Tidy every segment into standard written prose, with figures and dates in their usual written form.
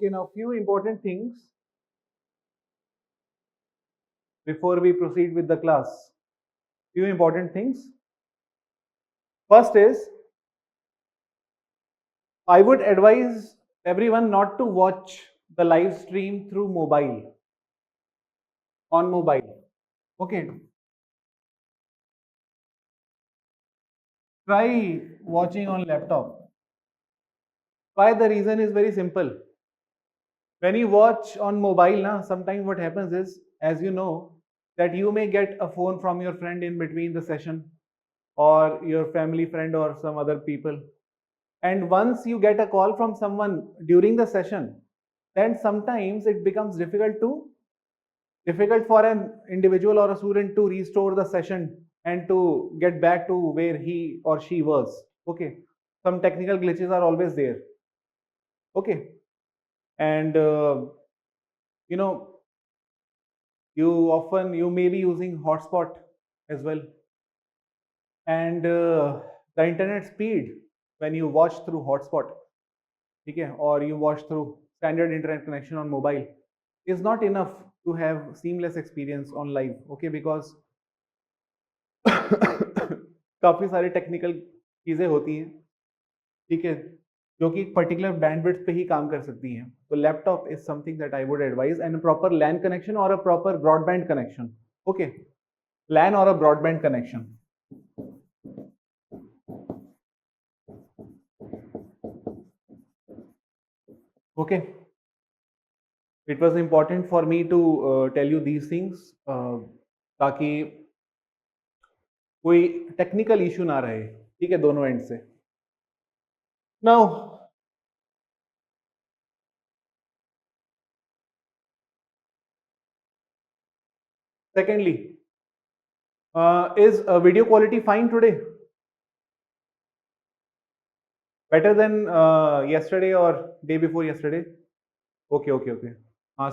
Okay, now few important things before we proceed with the class. Few important things. First is, I would advise everyone not to watch the live stream through mobile, on mobile. Okay, try watching on laptop. Why? The reason is very simple. When you watch on mobile, na, sometimes what happens is, as you know, that you may get a phone from your friend in between the session, or your family friend or some other people. And once you get a call from someone during the session, then sometimes it becomes difficult for an individual or a student to restore the session and to get back to where he or she was. Okay, some technical glitches are always there. Okay, and you know, you may be using hotspot as well, and the internet speed when you watch through hotspot, okay, or you watch through standard internet connection on mobile, is not enough to have seamless experience on live. Okay, because काफी सारी technical चीजें होती हैं, ठीक है, जो कि एक पर्टिकुलर बैंडविड्थ पे ही काम कर सकती हैं. तो laptop is something that I would advise, and proper LAN connection और a proper broadband connection. Okay, LAN और a broadband connection. Okay, it was important for me to tell you these things, ताकि कोई technical issue ना रहे, ठीक है, दोनों and से. Now secondly, is video quality fine today? Better than yesterday or day before yesterday? Okay, okay, okay.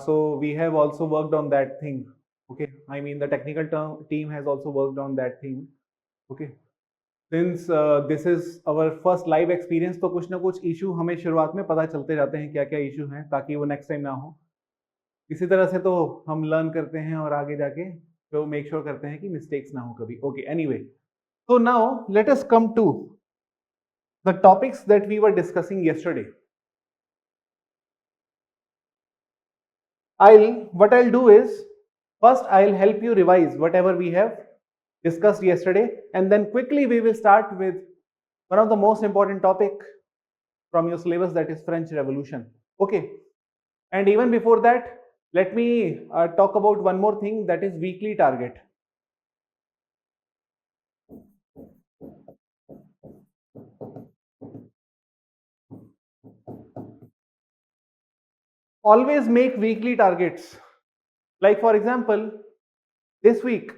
So we have also worked on that thing. Okay, I mean the technical team has also worked on that thing. Okay, since this is our first live experience, तो कुछ ना कुछ issue हमें शुरुआत में पता चलते जाते हैं क्या क्या इशू हैं, ताकि वो नेक्स्ट टाइम ना हो. इसी तरह से तो हम लर्न करते हैं और आगे जाके तो मेक श्योर करते हैं कि मिस्टेक्स ना हो कभी. Okay, anyway, so now let us come to the topics that we were discussing yesterday. What I'll do is, first I'll help you revise whatever we have discussed yesterday, and then quickly we will start with one of the most important topic from your syllabus, that is French Revolution. Okay, and even before that, let me talk about one more thing, that is weekly target. Always make weekly targets. Like for example, this week,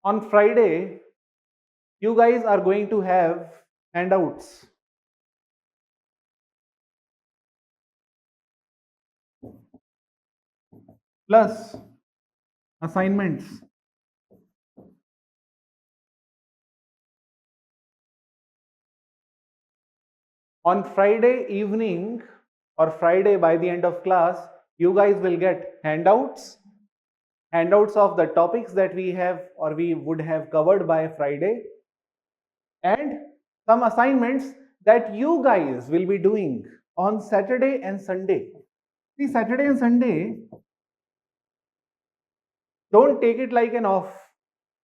on Friday, you guys are going to have handouts. Plus assignments. On Friday evening or Friday by the end of class, you guys will get handouts of the topics that we have or we would have covered by Friday, and some assignments that you guys will be doing on Saturday and Sunday. See, Saturday and Sunday, don't take it like an off.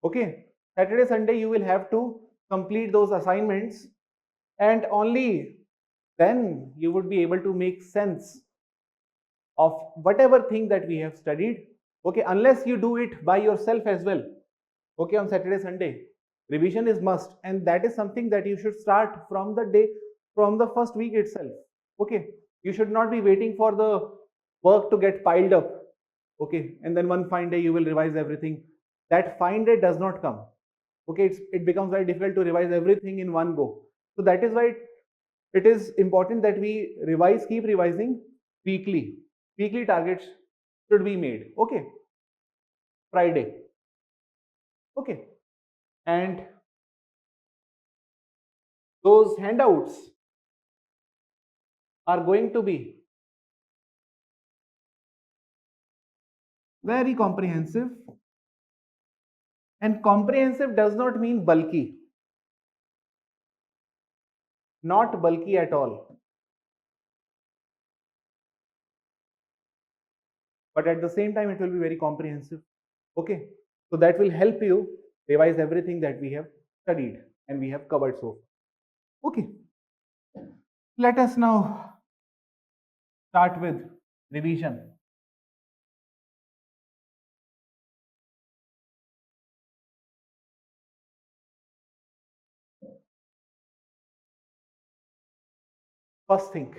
Okay, Saturday, Sunday, you will have to complete those assignments, and only then you would be able to make sense of whatever thing that we have studied. Okay, unless you do it by yourself as well. Okay, on Saturday, Sunday, revision is must, and that is something that you should start from the day, from the first week itself. Okay, you should not be waiting for the work to get piled up. Okay, and then one fine day you will revise everything. That fine day does not come. Okay, it becomes very difficult to revise everything in one go. So that is why it is important that we revise, keep revising weekly. Weekly targets should be made. Okay, Friday. Okay, and those handouts are going to be very comprehensive. And comprehensive does not mean bulky. Not bulky at all. But at the same time, it will be very comprehensive. Okay. So that will help you revise everything that we have studied and we have covered so far. Okay. Let us now start with revision. First thing,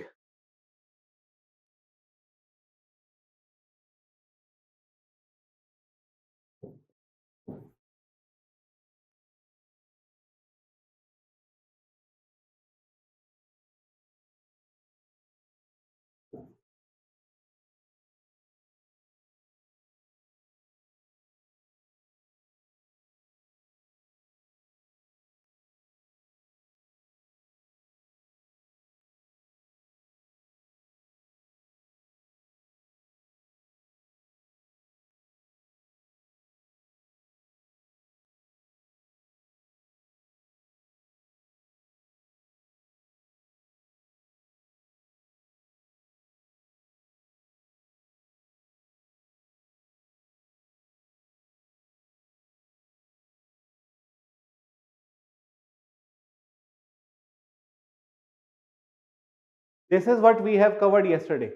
this is what we have covered yesterday.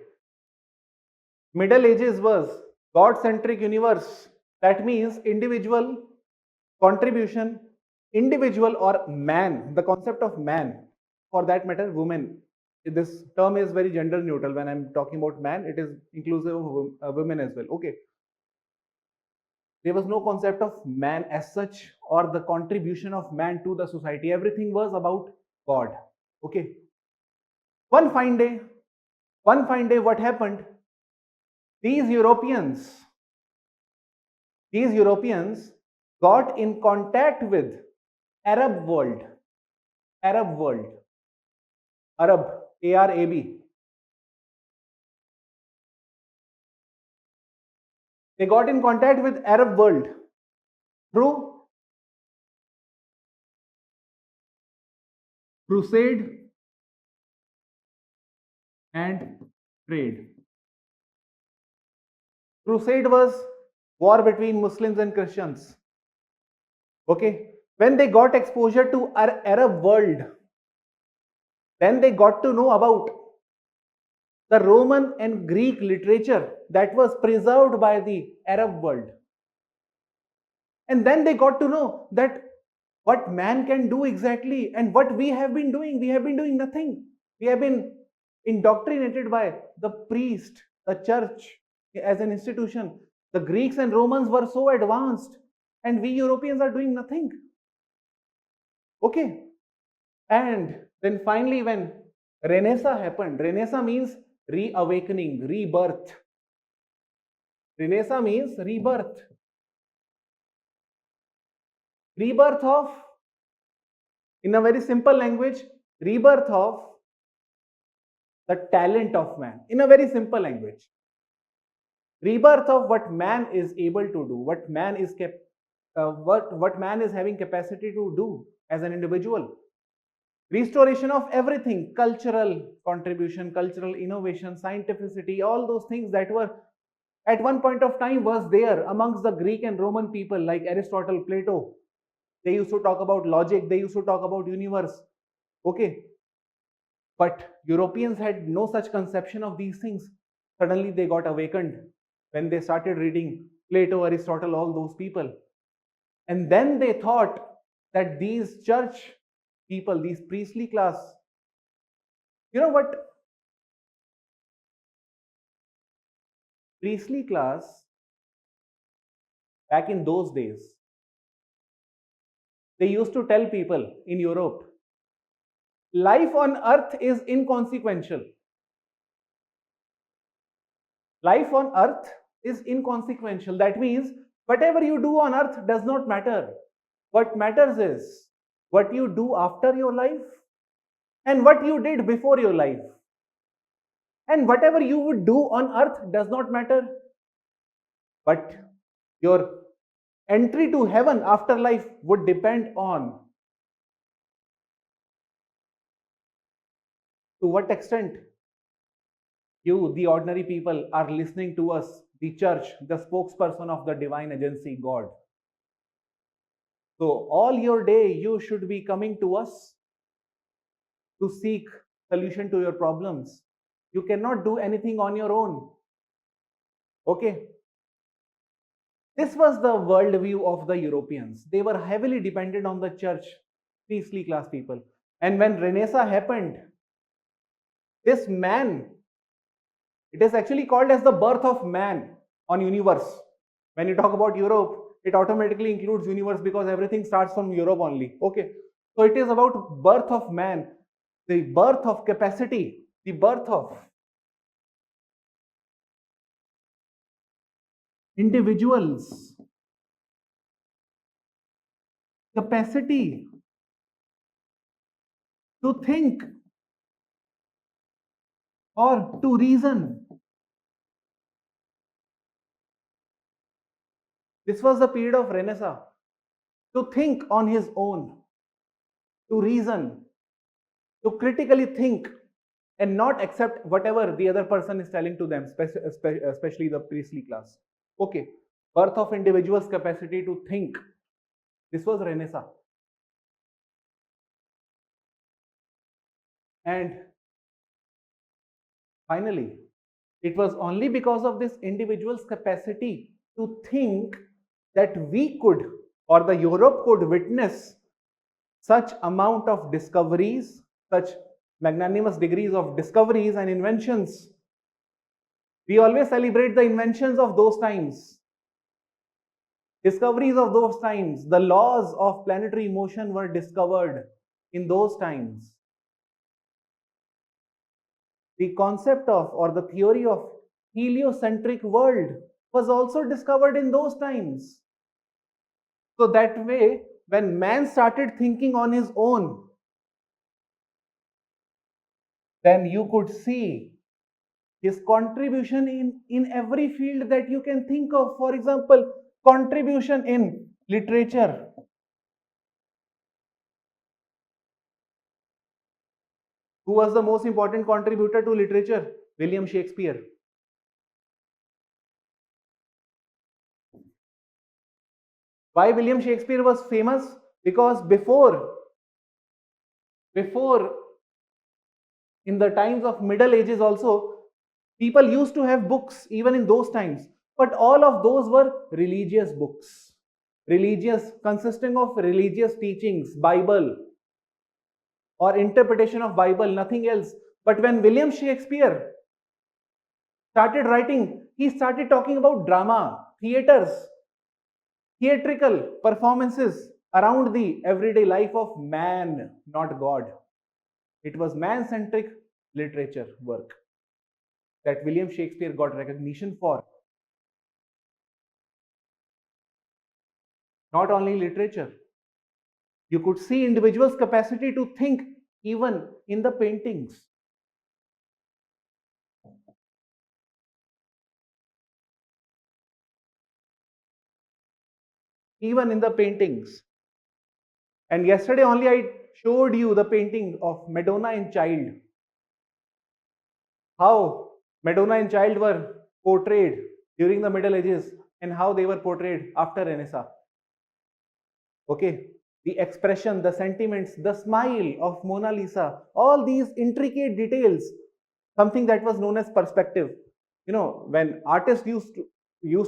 Middle Ages was God-centric universe. That means individual contribution, individual or man, the concept of man, for that matter, woman. This term is very gender neutral. When I'm talking about man, it is inclusive of women as well. Okay. There was no concept of man as such or the contribution of man to the society. Everything was about God. Okay. One fine day, what happened? These Europeans got in contact with Arab world, Arab, ARAB. They got in contact with Arab world through crusade and trade. Crusade was war between Muslims and Christians. Okay. When they got exposure to our Arab world, then they got to know about the Roman and Greek literature that was preserved by the Arab world. And then they got to know that what man can do exactly and what we have been doing. We have been doing nothing. We have been indoctrinated by the priest, the church as an institution. The Greeks and Romans were so advanced and we Europeans are doing nothing. Okay. And then finally when Renaissance happened, Renaissance means reawakening, rebirth. Renaissance means rebirth. Rebirth of, in a very simple language, rebirth of the talent of man. In a very simple language. Rebirth of what man is able to do, what man is what man is having capacity to do as an individual. Restoration of everything, cultural contribution, cultural innovation, scientificity, all those things that were at one point of time was there amongst the Greek and Roman people like Aristotle, Plato. They used to talk about logic, they used to talk about universe. Okay. But Europeans had no such conception of these things. Suddenly they got awakened when they started reading Plato, Aristotle, all those people. And then they thought that these church people, these priestly class, you know what? Priestly class, back in those days, they used to tell people in Europe, life on earth is inconsequential. Life on earth is inconsequential. That means whatever you do on earth does not matter. What matters is what you do after your life. and what you did before your life. And whatever you would do on earth does not matter, but your entry to heaven after life would depend on to what extent you, the ordinary people, are listening to us, the church, the spokesperson of the divine agency, God. So, all your day you should be coming to us to seek solution to your problems. You cannot do anything on your own. Okay. This was the worldview of the Europeans. They were heavily dependent on the church, priestly class people. And when Renaissance happened, this man, it is actually called as the birth of man on universe. When you talk about Europe, it automatically includes universe because everything starts from Europe only. Okay. So it is about birth of man, the birth of capacity, the birth of individuals, capacity to think or to reason. This was the period of Renaissance. To think on his own, to reason, to critically think and not accept whatever the other person is telling to them, especially the priestly class. Okay, birth of individuals' capacity to think. This was Renaissance. And finally, it was only because of this individual's capacity to think that we could, or the Europe could witness such amount of discoveries, such magnanimous degrees of discoveries and inventions. We always celebrate the inventions of those times, discoveries of those times. The laws of planetary motion were discovered in those times. The concept of, or the theory of, heliocentric world was also discovered in those times. So that way, when man started thinking on his own, then you could see his contribution in every field that you can think of. For example, contribution in literature. Who was the most important contributor to literature? William Shakespeare. Why William Shakespeare was famous? Because before in the times of Middle Ages also, people used to have books even in those times, but all of those were religious books, religious, consisting of religious teachings, Bible or interpretation of Bible, nothing else. But when William Shakespeare started writing, he started talking about drama, theaters, theatrical performances around the everyday life of man, not God. It was man-centric literature work that William Shakespeare got recognition for. Not only literature, you could see individuals' capacity to think even in the paintings. Even in the paintings. And yesterday only I showed you the painting of Madonna and Child. How Madonna and Child were portrayed during the Middle Ages and how they were portrayed after Renaissance. Okay, the expression, the sentiments, the smile of Mona Lisa, all these intricate details, something that was known as perspective. You know, when artists used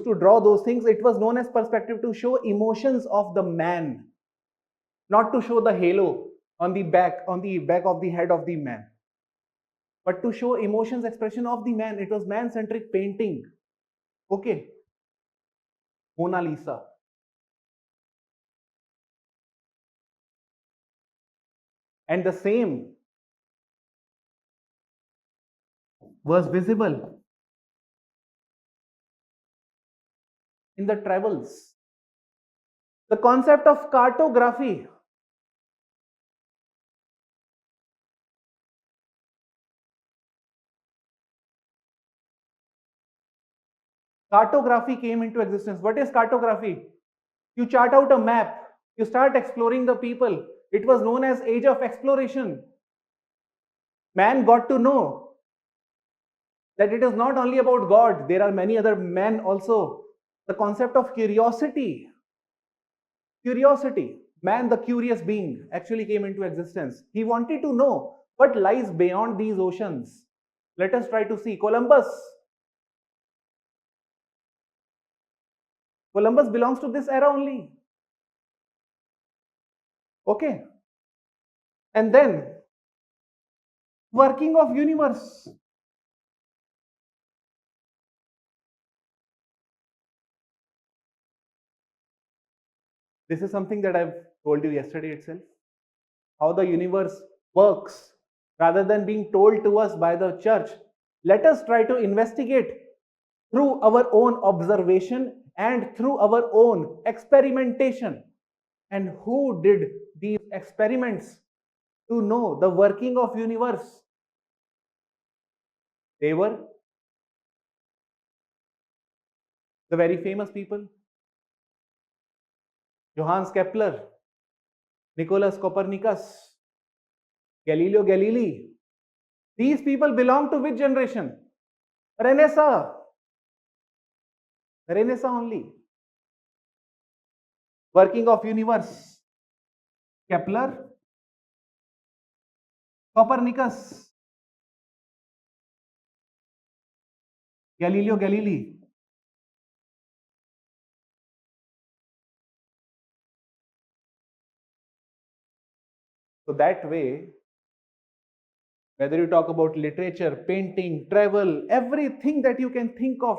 to draw those things, it was known as perspective, to show emotions of the man, not to show the halo on the back of the head of the man, but to show emotions, expression of the man. It was man-centric painting. Okay, Mona Lisa. And the same was visible in the travels. The concept of cartography cartography came into existence. What is cartography? You chart out a map, you start exploring the people. It was known as age of exploration. Man got to know that it is not only about God, there are many other men also. The concept of curiosity, man, the curious being, actually came into existence. He wanted to know what lies beyond these oceans. Let us try to see. Columbus belongs to this era only. Okay. And then, working of universe. This is something that I've told you yesterday itself. How the universe works. Rather than being told to us by the church, let us try to investigate through our own observation and through our own experimentation. And who did these experiments to know the working of universe? They were the very famous people. Johannes Kepler, Nicholas Copernicus, Galileo Galilei. These people belong to which generation? Renaissance. Renaissance only. Working of universe. Kepler, Copernicus, Galileo Galilei. So that way, whether you talk about literature, painting, travel, everything that you can think of,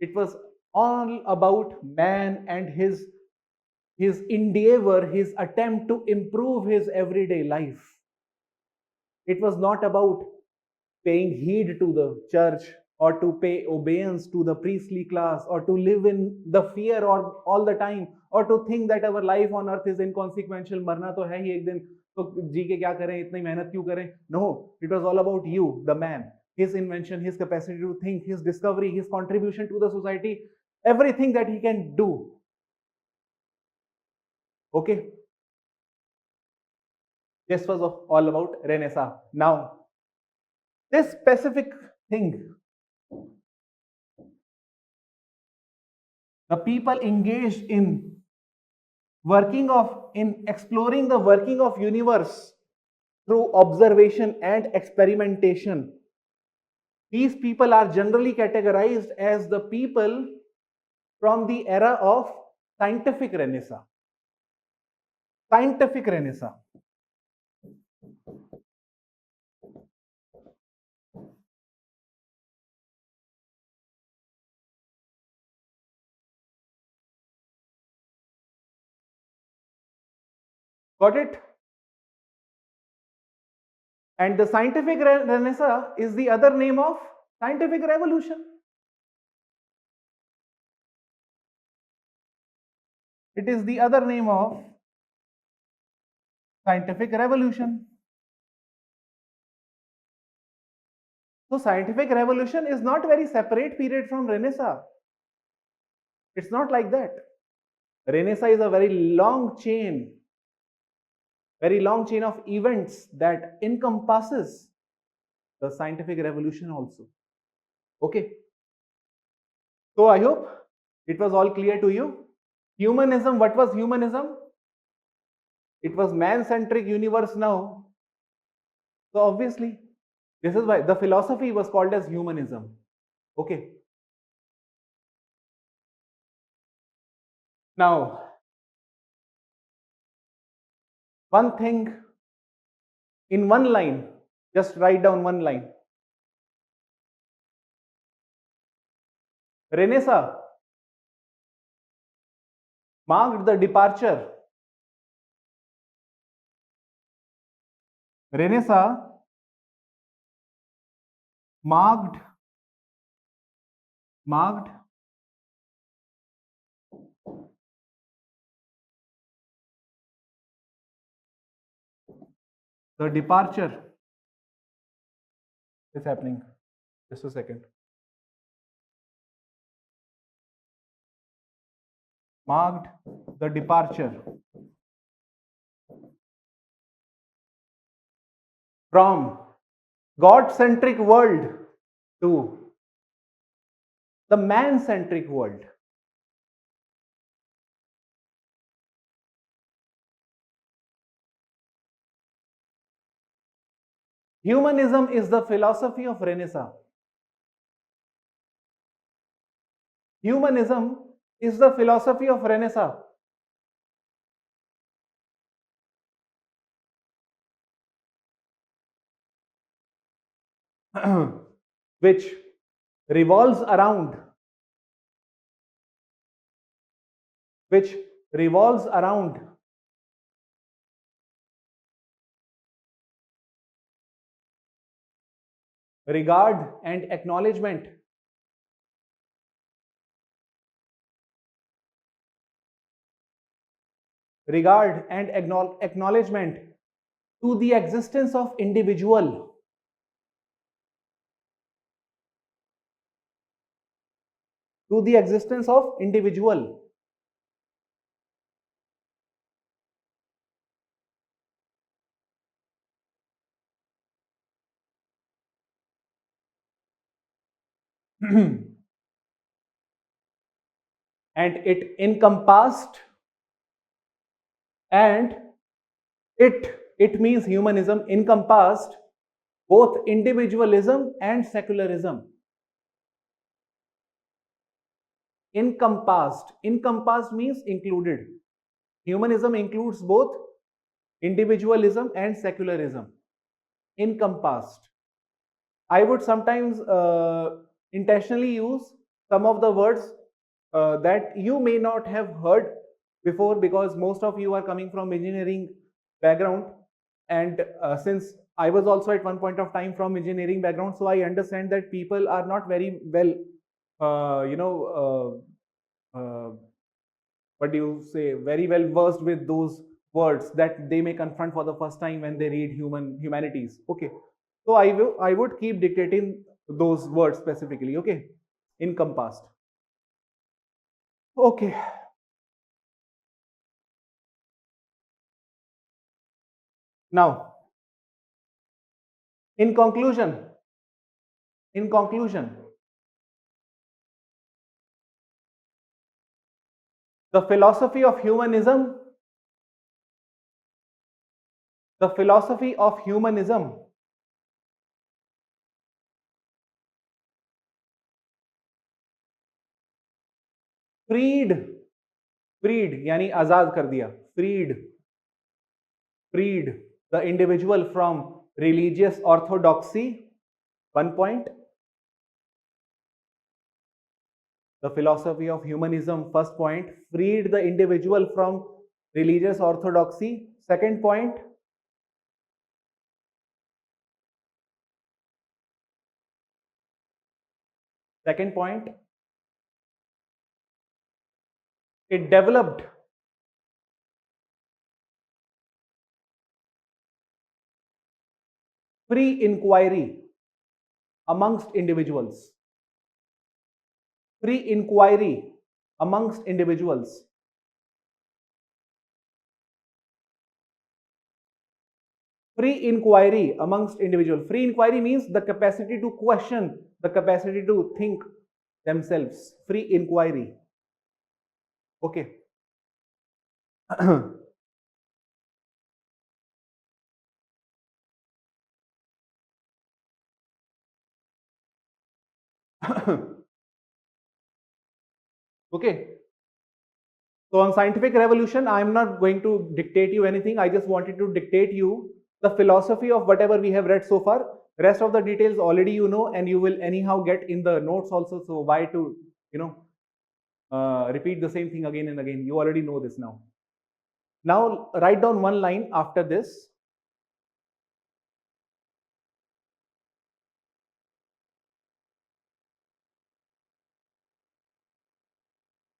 it was all about man and his endeavor, his attempt to improve his everyday life. It was not about paying heed to the church or to pay obedience to the priestly class or to live in the fear or all the time or to think that our life on earth is inconsequential. मरना तो है ही एक दिन, तो जी के क्या करें, इतनी मेहनत क्यों करें? No, it was all about you, the man, his invention, his capacity to think, his discovery, his contribution to the society, everything that he can do. Okay, this was all about Renaissance. Now, this specific thing, the people engaged in exploring the working of universe through observation and experimentation. These people are generally categorized as the people from the era of scientific renaissance. Scientific renaissance. Got it? And the scientific renaissance is the other name of scientific revolution. It is the other name of scientific revolution. So scientific revolution is not very separate period from Renaissance. It's not like that. Renaissance is a very long chain of events that encompasses the scientific revolution also. Okay. So I hope it was all clear to you. Humanism, what was humanism? It was man-centric universe now. So obviously, this is why the philosophy was called as humanism. Okay. Now, one thing in one line, just write down one line. Renaissance marked the departure. Renaissance marked the departure is happening. Just a second. marked the departure from God-centric world to the man-centric world. Humanism is the philosophy of Renaissance. Humanism is the philosophy of Renaissance. Which revolves around which revolves around regard and acknowledgement acknowledgement to the existence of individual, to the existence of individual. And and it means humanism encompassed both individualism and secularism. Encompassed means included. Humanism includes both individualism and secularism. Encompassed. I would sometimes intentionally use some of the words that you may not have heard before, because most of you are coming from engineering background, and since I was also at one point of time from engineering background, so I understand that people are not very well what do you say, very well versed with those words that they may confront for the first time when they read humanities. Okay, so I would keep dictating those words specifically. Okay, encompassed. Okay. Now, in conclusion, the philosophy of humanism freed यानी आजाद कर दिया, freed the individual from religious orthodoxy. One point. The philosophy of humanism, first point, freed the individual from religious orthodoxy. Second point, it developed free inquiry amongst individuals. Free inquiry amongst individuals. Free inquiry amongst individuals. Free inquiry means the capacity to question, the capacity to think themselves. Free inquiry. Okay. Okay. So on scientific revolution, I'm not going to dictate you anything. I just wanted to dictate you the philosophy of whatever we have read so far. Rest of the details already you know, and you will anyhow get in the notes also. So why to, repeat the same thing again and again? You already know this now. Now write down one line after this.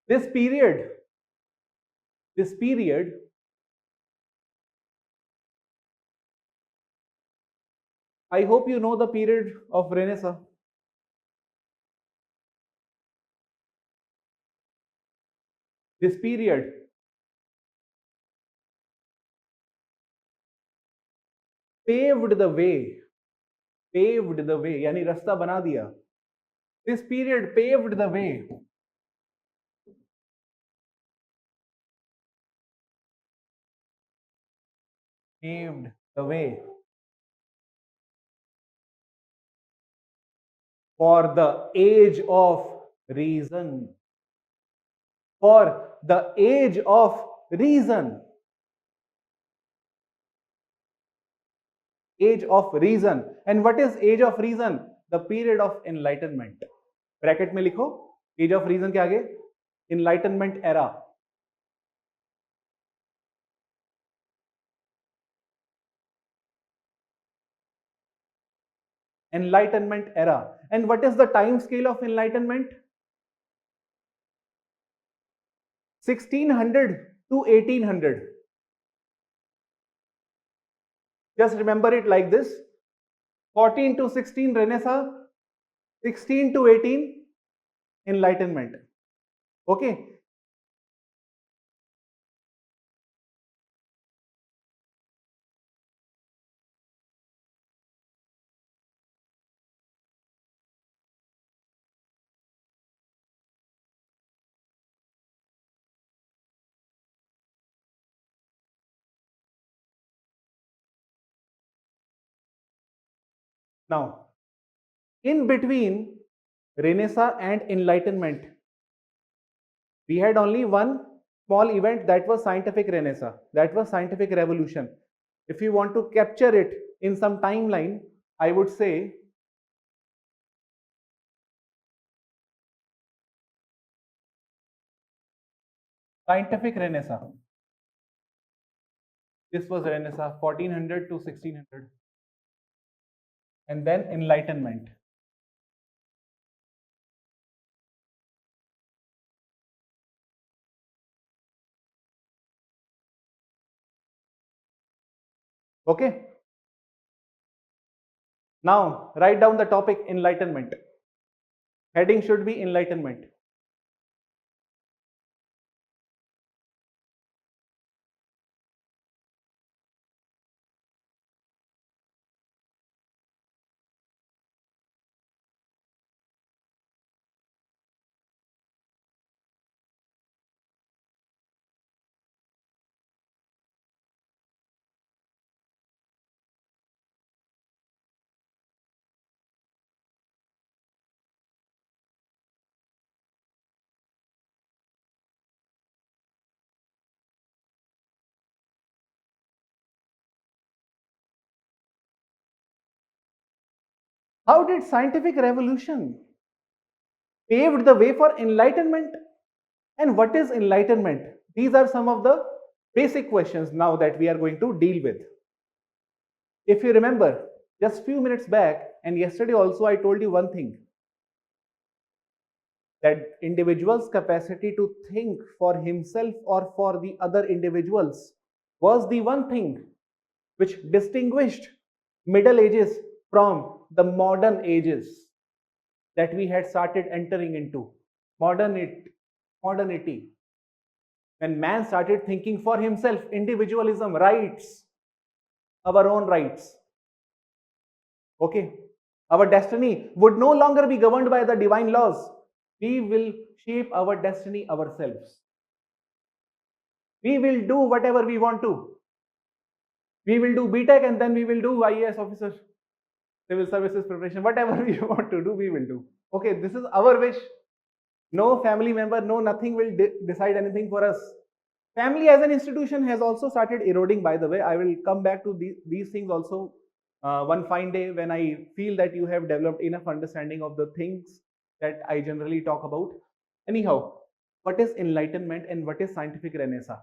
This period, I hope you know the period of Renaissance. This period paved the way, यानी रास्ता बना दिया. This period paved the way for the age of reason. For the age of reason. Age of reason. And what is age of reason? The period of enlightenment. Bracket में लिखो as of reason के आगे enlightenment era. Enlightenment era. And what is the time scale of enlightenment? 1600 to 1800. Just remember it like this: 14 to 16 Renaissance, 16 to 18 enlightenment. Okay. Now, in between Renaissance and Enlightenment, we had only one small event, that was scientific Renaissance, that was scientific revolution. If you want to capture it in some timeline, I would say scientific Renaissance. This was Renaissance, 1400 to 1600. And then Enlightenment. Okay. Now, write down the topic enlightenment. Heading should be enlightenment. How did scientific revolution paved the way for enlightenment? And what is enlightenment? These are some of the basic questions now that we are going to deal with. If you remember, just few minutes back and yesterday also, I told you one thing, that individual's capacity to think for himself or for the other individuals was the one thing which distinguished Middle Ages from the modern ages that we had started entering into. Modernity. When man started thinking for himself, individualism, rights, our own rights. Okay. Our destiny would no longer be governed by the divine laws. We will shape our destiny ourselves. We will do whatever we want to. We will do BTech and then we will do IAS officer, civil services preparation, whatever we want to do, we will do. Okay, this is our wish. No family member, no nothing will decide anything for us. Family as an institution has also started eroding, by the way. I will come back to these things also one fine day when I feel that you have developed enough understanding of the things that I generally talk about. Anyhow, what is enlightenment and what is scientific renaissance?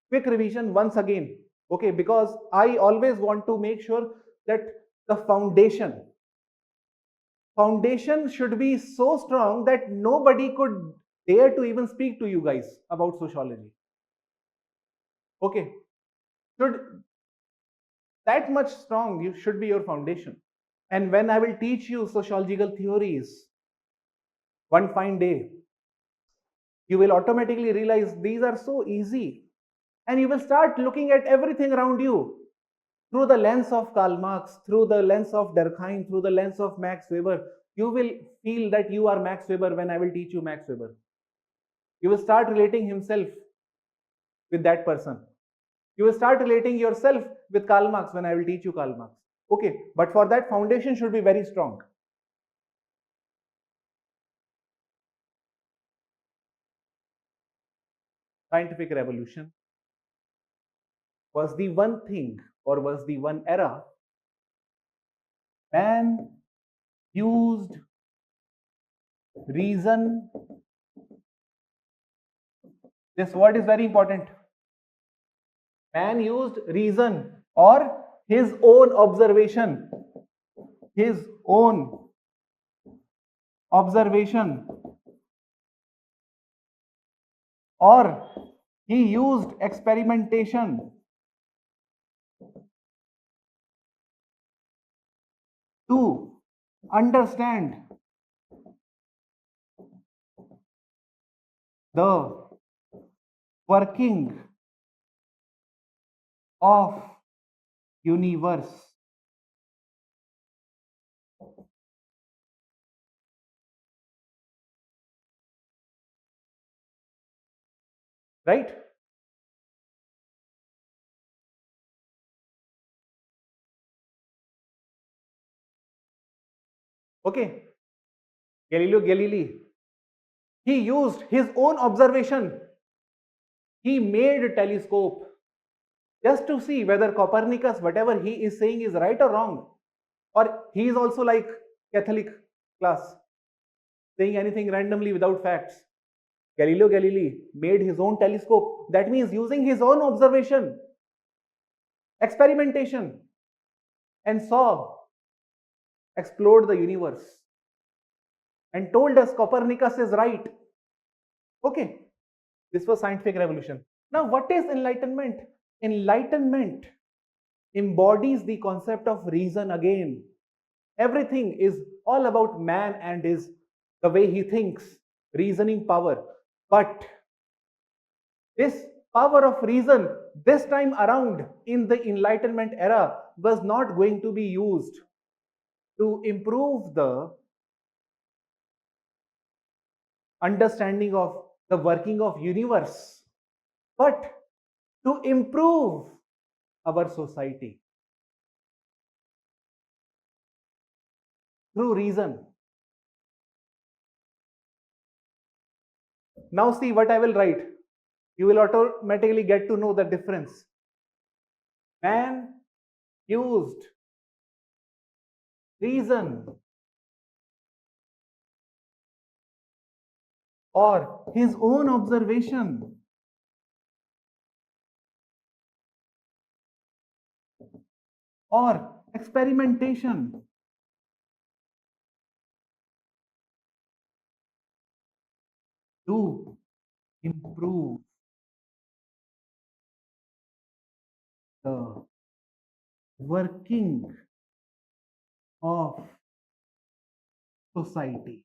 Quick revision once again, okay, because I always want to make sure that the foundation should be so strong that nobody could dare to even speak to you guys about sociology. Okay, should that much strong you should be your foundation. And when I will teach you sociological theories one fine day, You will automatically realize these are so easy, and you will start looking at everything around you through the lens of Karl Marx, through the lens of Durkheim, through the lens of Max Weber. You will feel that you are Max Weber when I will teach you Max Weber. You will start relating himself with that person. You will start relating yourself with Karl Marx when I will teach you Karl Marx. Okay, but for that, foundation should be very strong. Scientific revolution was the one thing, or was the one era, man used reason. This word is very important. Man used reason or his own observation. His own observation. Or he used experimentation to understand the working of universe. Right? Okay. Galileo Galilei, he used his own observation. He made a telescope just to see whether Copernicus, whatever he is saying, is right or wrong. Or he is also like Catholic class, saying anything randomly without facts. Galileo Galilei made his own telescope. That means using his own observation, experimentation, and saw, explored the universe, and told us Copernicus is right. Okay, this was scientific revolution. Now, what is enlightenment? Enlightenment embodies the concept of reason again. Everything is all about man and the way he thinks, reasoning power. But this power of reason, this time around in the Enlightenment era, was not going to be used to improve the understanding of the working of universe, but to improve our society through reason. Now see what I will write. You will automatically get to know the difference. Man used reason or his own observation or experimentation to improve the working of society.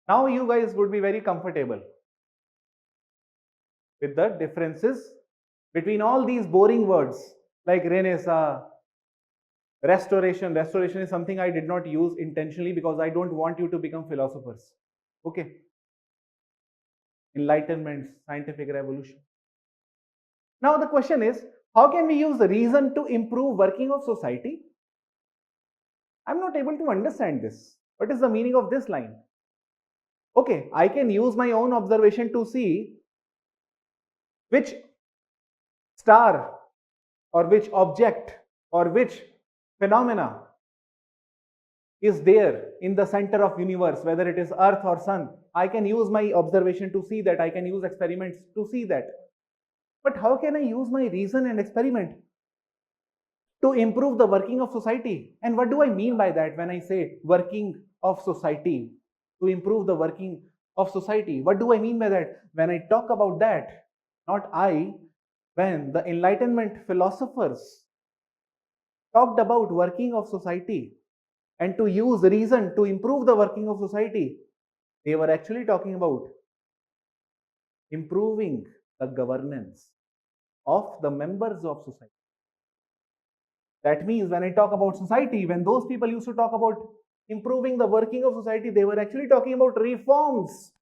Now you guys would be very comfortable with the differences between all these boring words like Renaissance, restoration. Restoration is something I did not use intentionally because I don't want you to become philosophers. Okay. Enlightenment, scientific revolution. Now the question is, how can we use reason to improve working of society? I'm not able to understand this. What is the meaning of this line? Okay, I can use my own observation to see which star or which object or which phenomena is there in the center of universe, whether it is earth or sun. I can use my observation to see that. I can use experiments to see that. But how can I use my reason and experiment to improve the working of society? And what do I mean by that when I say working of society? To improve the working of society. What do I mean by that? When I talk about that, not I, when the Enlightenment philosophers talked about working of society and to use reason to improve the working of society, they were actually talking about improving the governance of the members of society. That means when I talk about society, when those people used to talk about improving the working of society, they were actually talking about reforms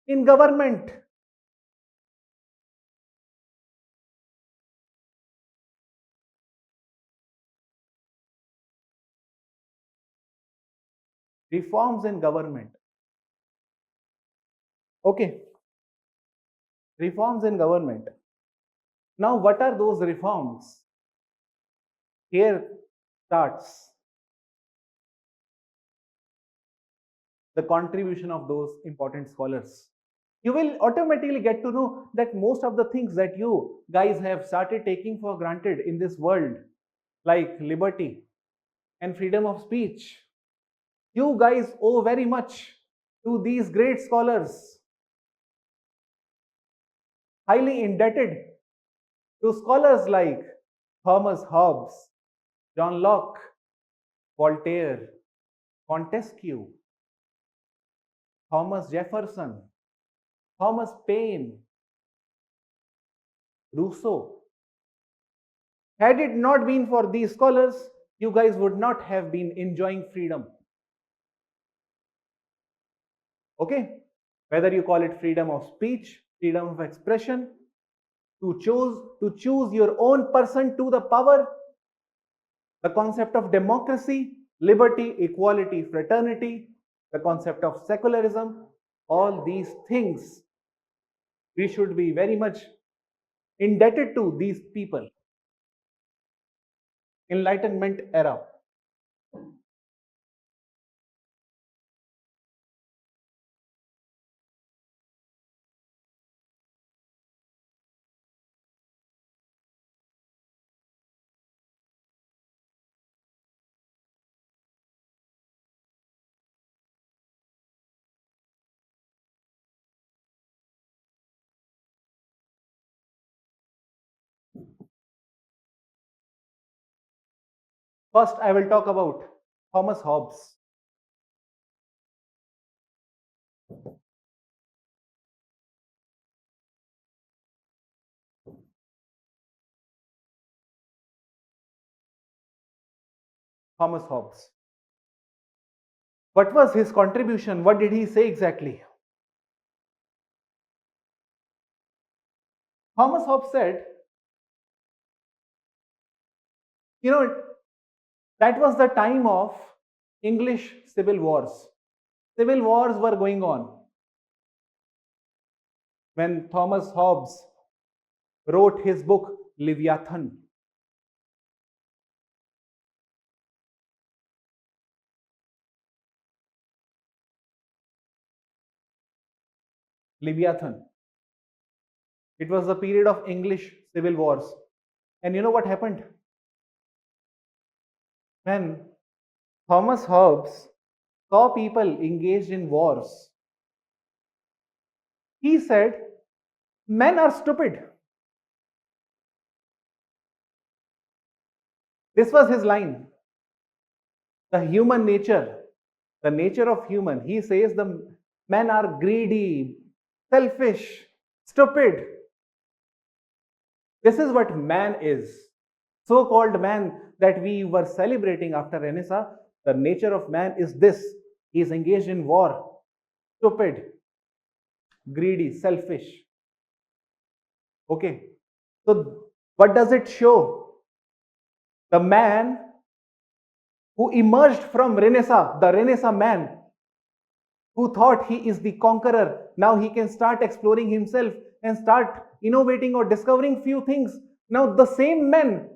in government. Reforms in government. Okay, reforms in government. Now, what are those reforms? Here starts the contribution of those important scholars. You will automatically get to know that most of the things that you guys have started taking for granted in this world, like liberty and freedom of speech, you guys owe very much to these great scholars, highly indebted to scholars like Thomas Hobbes, John Locke, Voltaire, Montesquieu, Thomas Jefferson, Thomas Paine, Rousseau. Had it not been for these scholars, you guys would not have been enjoying freedom. Okay? Whether you call it freedom of speech, freedom of expression, to choose your own person to the power, the concept of democracy, liberty, equality, fraternity, the concept of secularism, all these things we should be very much indebted to these people. Enlightenment era. First, I will talk about Thomas Hobbes. Thomas Hobbes. What was his contribution? What did he say exactly? Thomas Hobbes said, you know, that was the time of English civil wars. Civil wars were going on when Thomas Hobbes wrote his book Leviathan. Leviathan. It was the period of English civil wars. And you know what happened? When Thomas Hobbes saw people engaged in wars, he said, men are stupid. This was his line. The human nature, the nature of human, he says the men are greedy, selfish, stupid. This is what man is. So-called man that we were celebrating after Renaissance, the nature of man is this. He is engaged in war, stupid, greedy, selfish. Okay. So what does it show? The man who emerged from Renaissance, the Renaissance man, who thought he is the conqueror, now he can start exploring himself and start innovating or discovering few things. Now the same men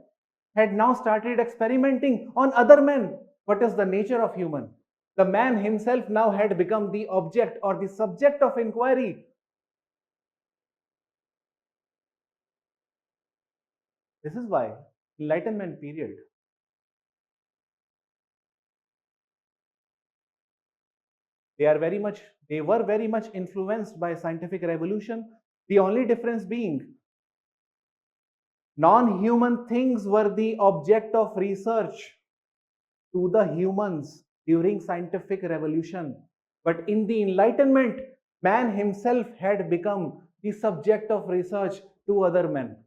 had now started experimenting on other men. What is the nature of human? The man himself now had become the object or the subject of inquiry. This is why Enlightenment period, they were very much influenced by scientific revolution. The only difference being Non-human things were the object of research to the humans during scientific revolution. But in the Enlightenment, man himself had become the subject of research to other men.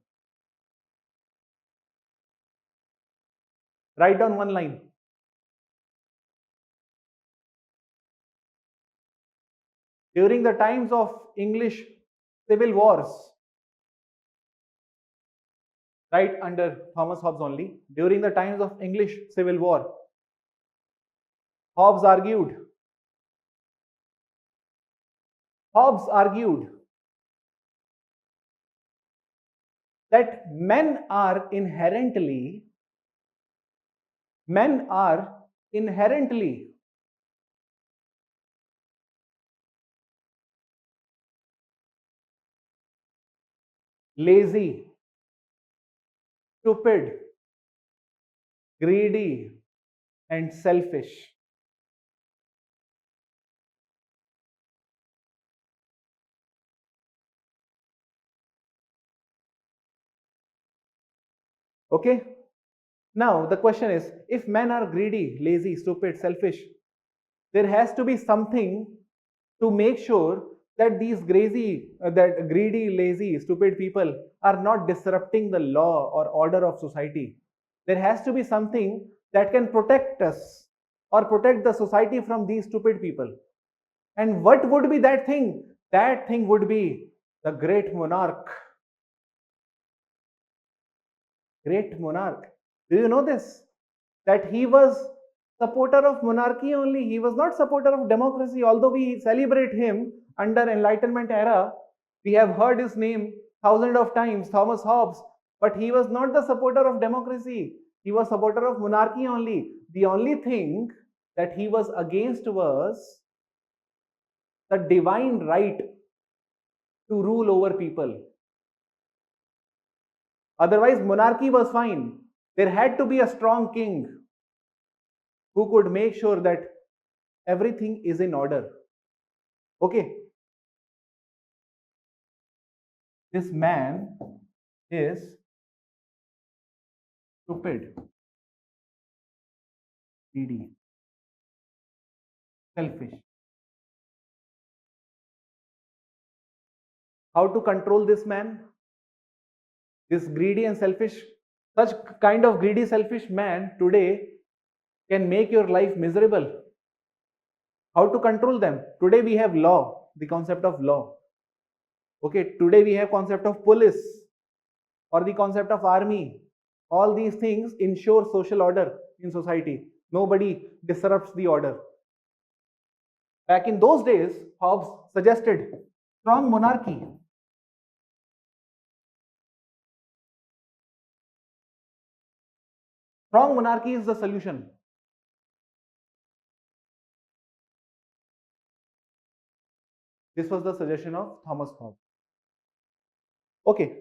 Write down one line. During the times of English civil wars, right under Thomas Hobbes only, during the times of English civil war, Hobbes argued that men are inherently lazy, stupid, greedy, and selfish. Okay? Now, the question is, if men are greedy, lazy, stupid, selfish, there has to be something to make sure that these greedy, lazy, stupid people are not disrupting the law or order of society. There has to be something that can protect us or protect the society from these stupid people. And what would be that thing? That thing would be the great monarch. Great monarch. Do you know this? That he was supporter of monarchy only. He was not supporter of democracy. Although we celebrate him under Enlightenment era, we have heard his name thousands of times, Thomas Hobbes. But he was not the supporter of democracy. He was supporter of monarchy only. The only thing that he was against was the divine right to rule over people. Otherwise, monarchy was fine. There had to be a strong king who could make sure that everything is in order. Okay. This man is stupid, greedy, selfish. How to control this man? This greedy and selfish, such kind of greedy, selfish man today can make your life miserable. How to control them? Today we have law, the concept of law. Okay, today we have concept of police or the concept of army. All these things ensure social order in society. Nobody disrupts the order. Back in those days, Hobbes suggested strong monarchy. Strong monarchy is the solution. This was the suggestion of Thomas Hobbes. Okay,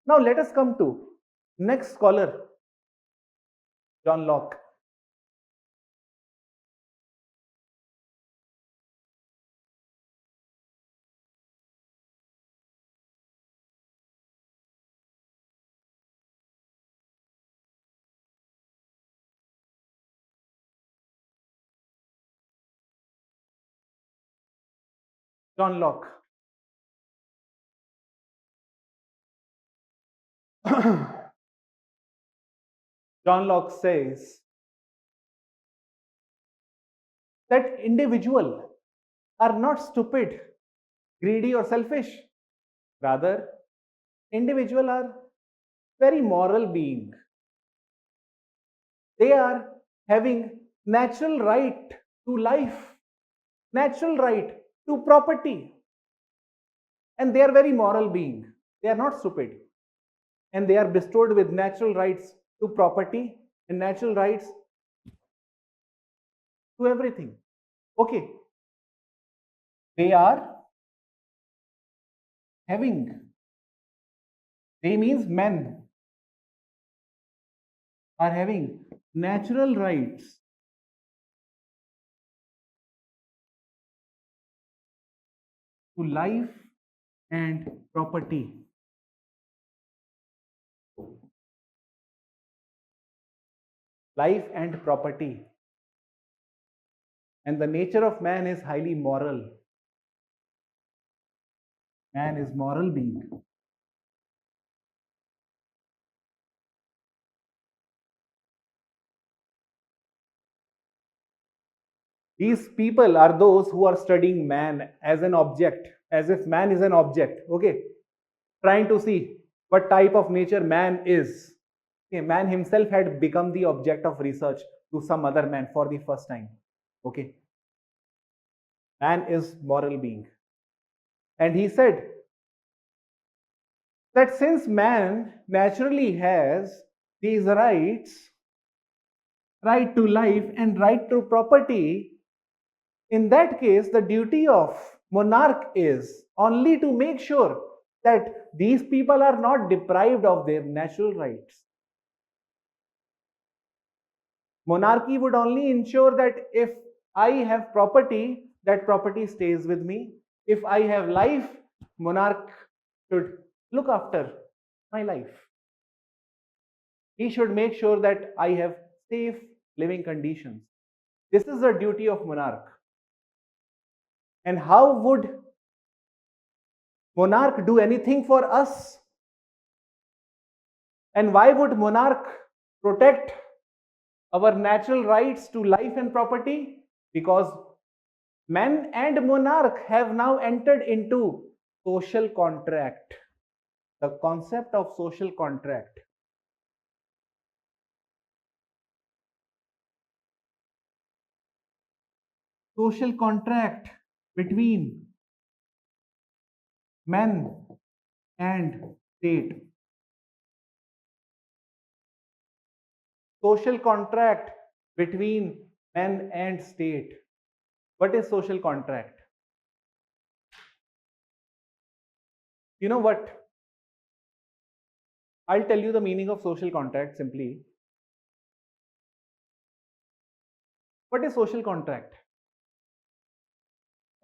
now let us come to next scholar, John Locke. John Locke. John Locke says that individuals are not stupid, greedy, or selfish. Rather, individuals are very moral beings. They are having natural right to life, natural right to property, and they are very moral beings. They are not stupid, and they are bestowed with natural rights to property and natural rights to everything. Okay, they are having, they means men are having natural rights to life and property. life and property. And the nature of man is highly moral. Man is moral being. These people are those who are studying man as an object, as if man is an object, okay? Trying to see what type of nature man is. Okay, man himself had become the object of research to some other man for the first time. Okay. Man is moral being. And he said that since man naturally has these rights, right to life and right to property, in that case, the duty of monarch is only to make sure that these people are not deprived of their natural rights. Monarchy would only ensure that if I have property, that property stays with me. If I have life, monarch should look after my life. He should make sure that I have safe living conditions. This is the duty of monarch. And how would monarch do anything for us? And why would monarch protect our natural rights to life and property? Because man and monarch have now entered into social contract. The concept of social contract. Social contract between man and state. Social contract between man and state. What is social contract? You know what? I'll tell you the meaning of social contract simply. What is social contract?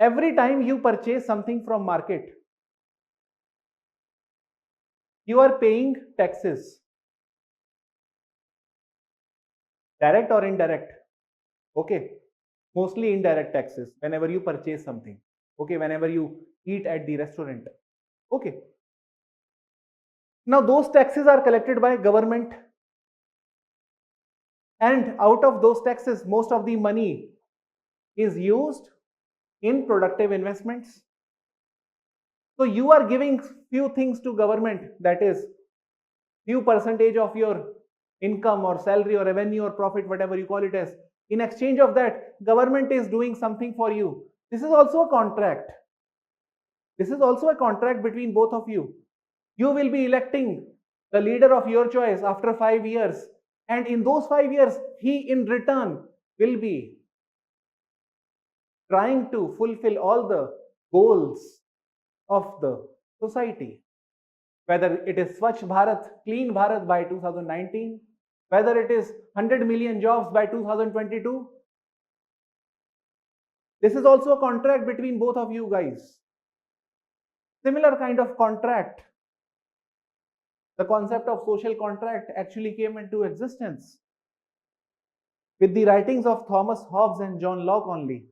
Every time you purchase something from market, you are paying taxes. Direct or indirect? Okay. Mostly indirect taxes whenever you purchase something. Okay. Whenever you eat at the restaurant. Okay. Now those taxes are collected by government. And out of those taxes, most of the money is used in productive investments. So you are giving few things to government, that is few percentage of your income or salary or revenue or profit, whatever you call it as. In exchange of that, government is doing something for you. This is also a contract. This is also a contract between both of you. You will be electing the leader of your choice after 5 years. And in those 5 years, he in return will be trying to fulfill all the goals of the society. Whether it is Swachh Bharat, Clean Bharat by 2019, whether it is 100 million jobs by 2022. This is also a contract between both of you guys. Similar kind of contract. The concept of social contract actually came into existence with the writings of Thomas Hobbes and John Locke only.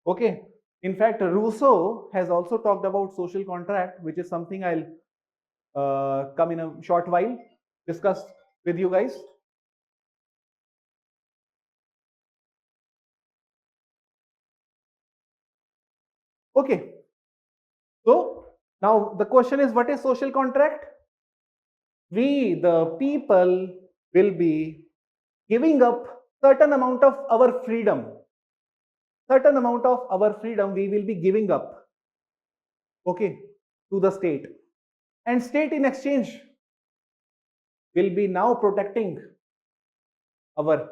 Okay. In fact, Rousseau has also talked about social contract, which is something I'll come in a short while discuss with you guys. Okay. So now the question is, what is social contract? We, the people, will be giving up certain amount of our freedom. Certain amount of our freedom we will be giving up, okay, to the state. And state in exchange will be now protecting our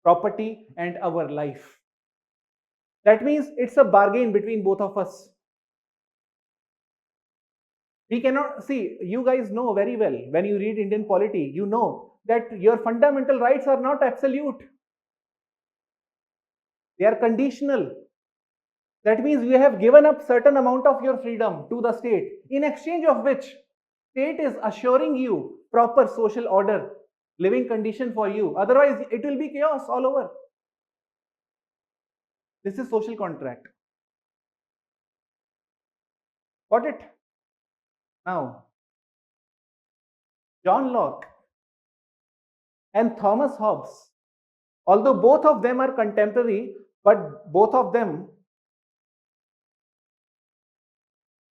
property and our life. That means it's a bargain between both of us. We cannot see, you guys know very well, when you read Indian polity, you know that your fundamental rights are not absolute. They are conditional. That means you have given up certain amount of your freedom to the state, in exchange of which state is assuring you proper social order, living condition for you. Otherwise, it will be chaos all over. This is social contract. Got it? Now, John Locke and Thomas Hobbes, although both of them are contemporary, but both of them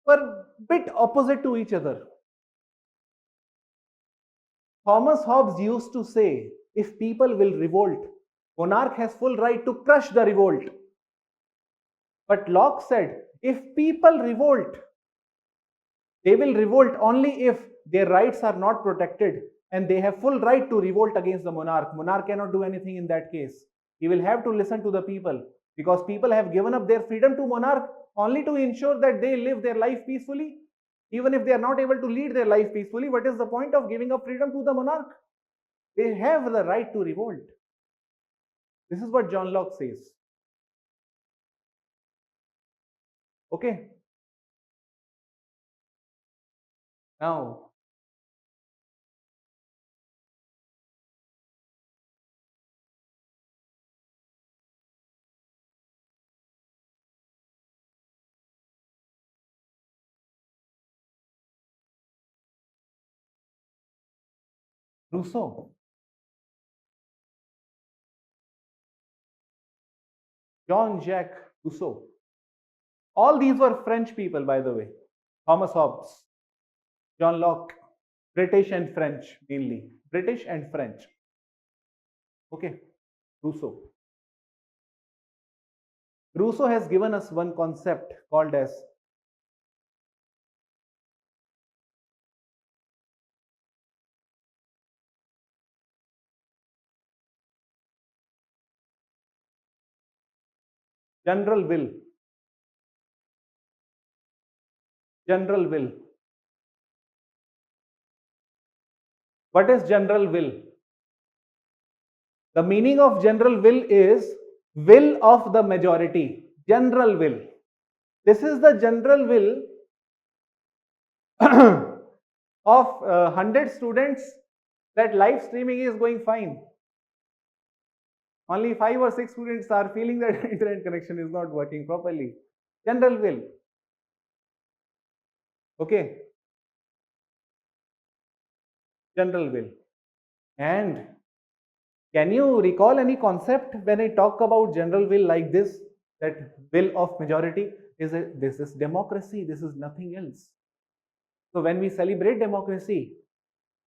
were bit opposite to each other. Thomas Hobbes used to say, if people will revolt, monarch has full right to crush the revolt. But Locke said, if people revolt, they will revolt only if their rights are not protected and they have full right to revolt against the monarch. Monarch cannot do anything in that case. He will have to listen to the people because people have given up their freedom to monarch only to ensure that they live their life peacefully. Even if they are not able to lead their life peacefully, what is the point of giving up freedom to the monarch? They have the right to revolt. This is what John Locke says. Okay. Now, Rousseau, Jean-Jacques Rousseau. All these were French people, by the way. Thomas Hobbes, John Locke, British and French mainly. British and French. Okay, Rousseau. Rousseau has given us one concept called as general will. General will. What is general will? The meaning of general will is will of the majority. General will. This is the general will of 100 students that live streaming is going fine. Only 5 or 6 students are feeling that internet connection is not working properly. General will. Okay. General will. And can you recall any concept when I talk about general will like this? That will of majority is this is democracy. This is nothing else. So when we celebrate democracy,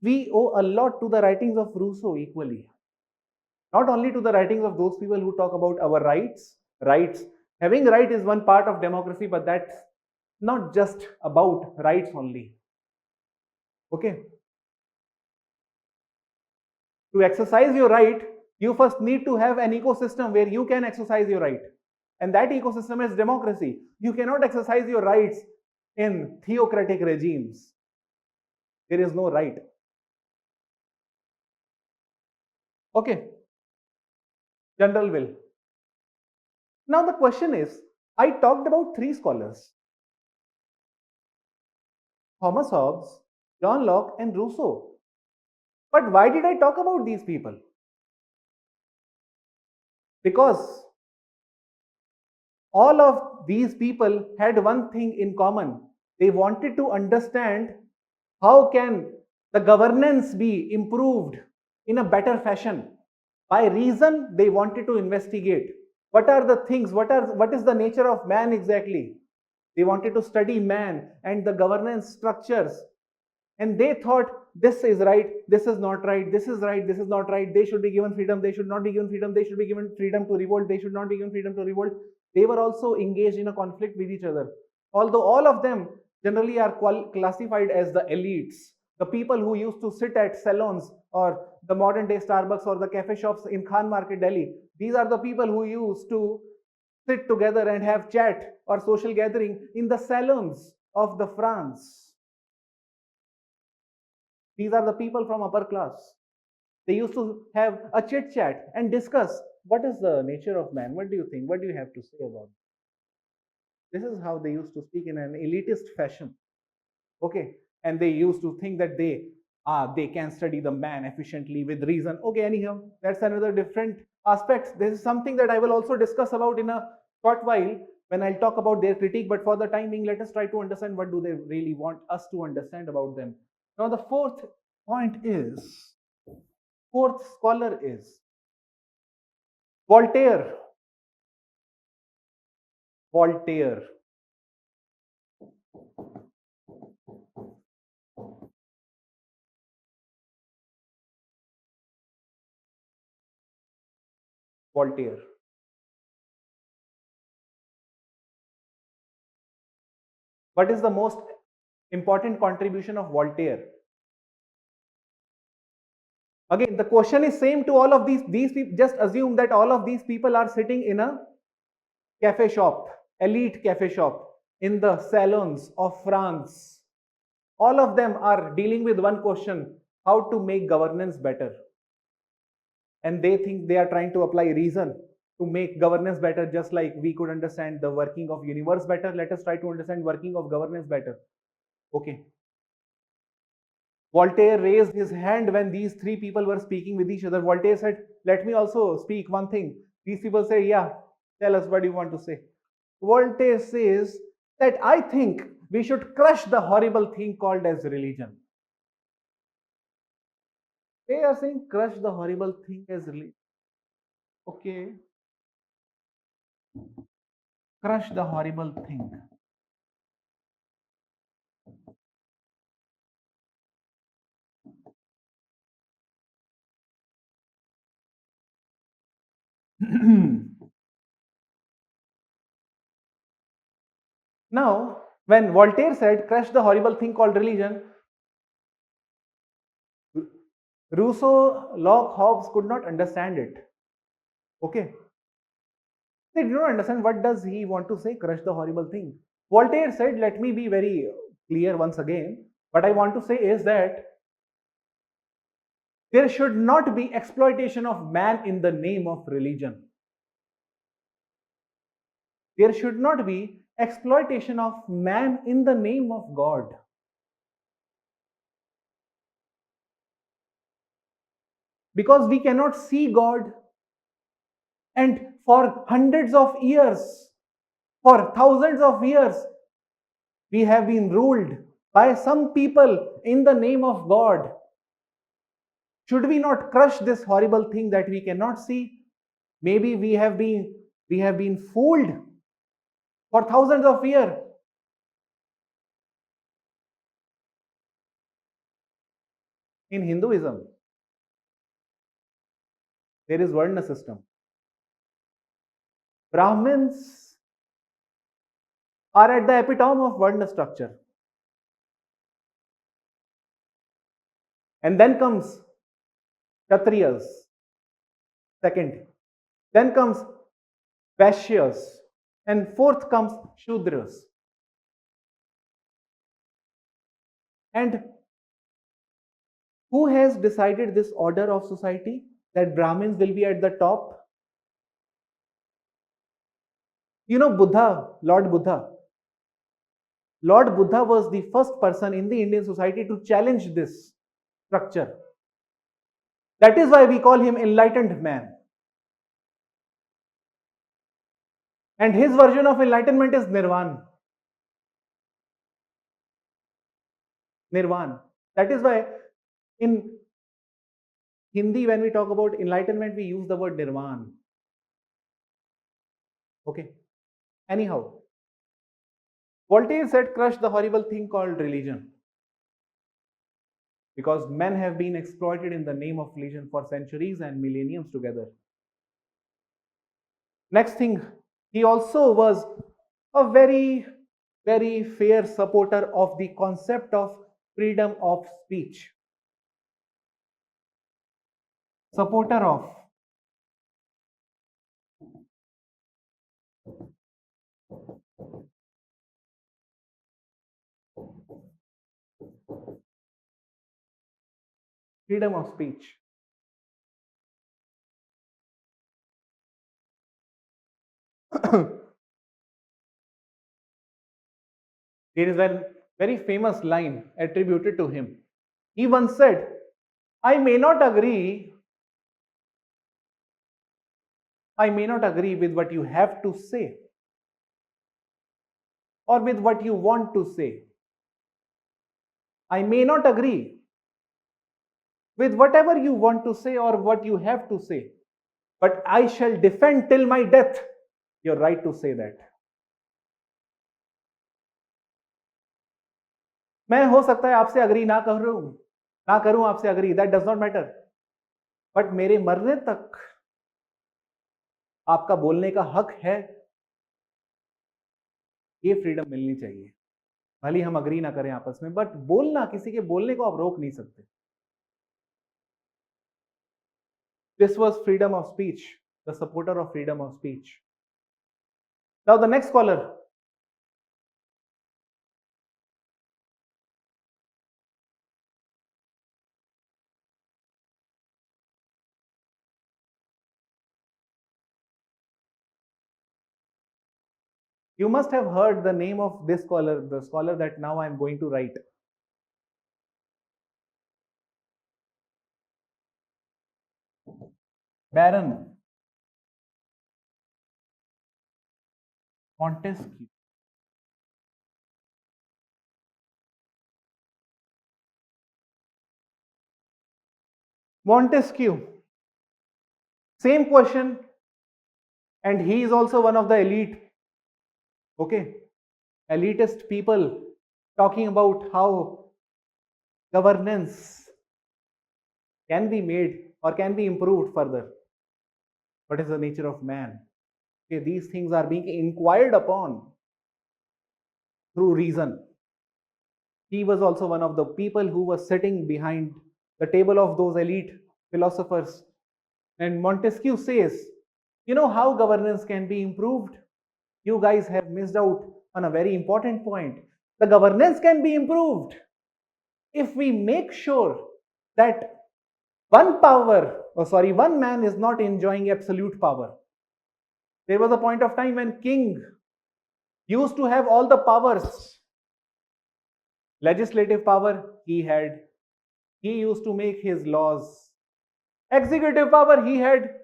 we owe a lot to the writings of Rousseau equally. Not only to the writings of those people who talk about our rights. Rights. Having right is one part of democracy, but that's not just about rights only. Okay. To exercise your right, you first need to have an ecosystem where you can exercise your right. And that ecosystem is democracy. You cannot exercise your rights in theocratic regimes. There is no right. Okay. General will. Now the question is, I talked about 3 scholars. Thomas Hobbes, John Locke and Rousseau. But why did I talk about these people? Because all of these people had one thing in common. They wanted to understand how can the governance be improved in a better fashion. By reason, they wanted to investigate what are the things, what is the nature of man exactly. They wanted to study man and the governance structures. And they thought this is right, this is not right, this is right, this is not right. They should be given freedom, they should not be given freedom, they should be given freedom to revolt, they should not be given freedom to revolt. They were also engaged in a conflict with each other. Although all of them generally are classified as the elites, the people who used to sit at salons or the modern day Starbucks or the cafe shops in Khan Market, Delhi. These are the people who used to sit together and have chat or social gathering in the salons of the France. These are the people from upper class. They used to have a chit chat and discuss what is the nature of man. What do you think? What do you have to say about it? This is how they used to speak in an elitist fashion. Okay. And they used to think that they they can study the man efficiently with reason. Okay, anyhow, that's another different aspects. This is something that I will also discuss about in a short while when I'll talk about their critique. But for the time being, let us try to understand what do they really want us to understand about them. Now, the fourth scholar is Voltaire. Voltaire. Voltaire. What is the most important contribution of Voltaire? Again, the question is same to all of these people. Just assume that all of these people are sitting in a cafe shop, elite cafe shop, in the salons of France. All of them are dealing with one question: how to make governance better. And they think they are trying to apply reason to make governance better, just like we could understand the working of universe better. Let us try to understand working of governance better. Okay. Voltaire raised his hand when these three people were speaking with each other. Voltaire said, let me also speak one thing. These people say, yeah, tell us what you want to say. Voltaire says that I think we should crush the horrible thing called as religion. They are saying crush the horrible thing as religion. Okay. Crush the horrible thing. Now, when Voltaire said crush the horrible thing called religion, Rousseau, Locke, Hobbes could not understand it. Okay. They did not understand what does he want to say, crush the horrible thing. Voltaire said, let me be very clear once again. What I want to say is that there should not be exploitation of man in the name of religion. There should not be exploitation of man in the name of God. Because we cannot see God, and for hundreds of years, for thousands of years, we have been ruled by some people in the name of God. Should we not crush this horrible thing that we cannot see? Maybe we have been fooled for thousands of years. In Hinduism, there is Varna system. Brahmins are at the epitome of Varna structure. And then comes Kshatriyas, second. Then comes Vaishyas, and fourth comes Shudras. And who has decided this order of society, that Brahmins will be at the top? You know Buddha, Lord Buddha. Lord Buddha was the first person in the Indian society to challenge this structure. That is why we call him enlightened man. And his version of enlightenment is Nirvana. Nirvana. That is why in Hindi, when we talk about enlightenment, we use the word Nirvana. Okay. Anyhow, Voltaire said, crush the horrible thing called religion. Because men have been exploited in the name of religion for centuries and millenniums together. Next thing, he also was a very, very fair supporter of the concept of freedom of speech. Supporter of freedom of speech. There is a very famous line attributed to him. He once said, I may not agree, I may not agree with what you have to say or with what you want to say. I may not agree with whatever you want to say or what you have to say, but I shall defend till my death your right to say that. मैं हो सकता है आपसे agree ना करूं आपसे agree, that does not matter, but मेरे मरने तक आपका बोलने का हक है, ये फ्रीडम मिलनी चाहिए। भले हम अग्री ना करें आपस में, बट बोलना, किसी के बोलने को आप रोक नहीं सकते। This was freedom of speech, the supporter of freedom of speech. Now the next caller. You must have heard the name of this scholar, the scholar that now I am going to write. Baron Montesquieu. Montesquieu. Same question, and he is also one of the elite. Okay, elitist people talking about how governance can be made or can be improved further. What is the nature of man? Okay, these things are being inquired upon through reason. He was also one of the people who was sitting behind the table of those elite philosophers. And Montesquieu says, you know how governance can be improved? You guys have missed out on a very important point. The governance can be improved if we make sure that one man is not enjoying absolute power. There was a point of time when king used to have all the powers. Legislative power he had. He used to make his laws. Executive power he had.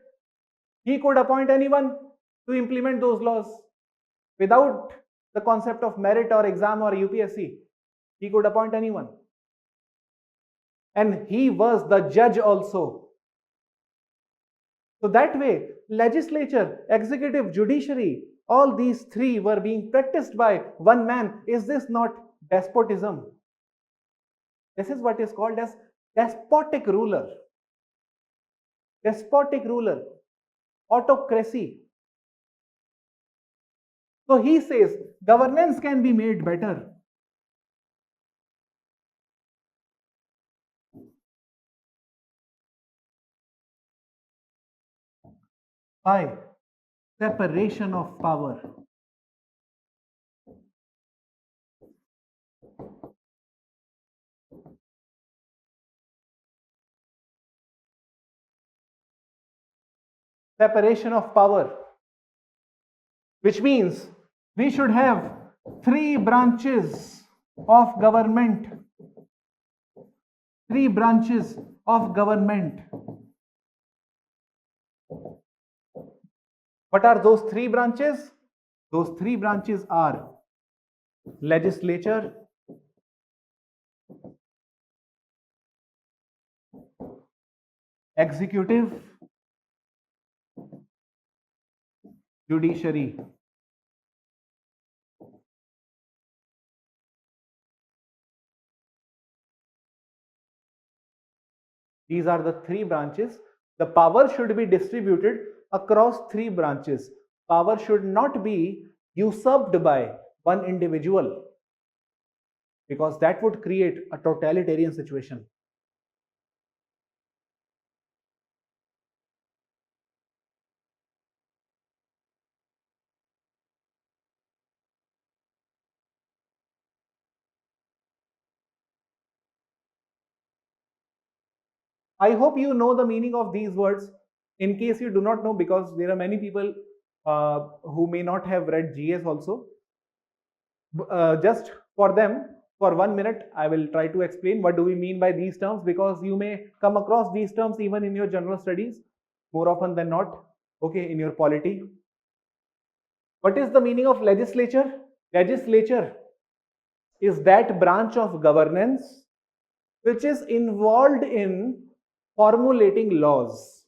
He could appoint anyone to implement those laws without the concept of merit or exam or UPSC. He could appoint anyone. And he was the judge also. So that way, legislature, executive, judiciary, all these three were being practiced by one man. Is this not despotism? This is what is called as despotic ruler. Despotic ruler, autocracy. So he says governance can be made better by separation of power. Separation of power, which means we should have three branches of government. Three branches of government. What are those three branches? Those three branches are legislature, executive, judiciary. These are the three branches. The power should be distributed across three branches. Power should not be usurped by one individual, because that would create a totalitarian situation. I hope you know the meaning of these words. In case you do not know, because there are many people who may not have read GS also, just for them, for 1 minute, I will try to explain what do we mean by these terms, because you may come across these terms even in your general studies more often than not, okay, in your polity. What is the meaning of legislature? Legislature is that branch of governance which is involved in formulating laws.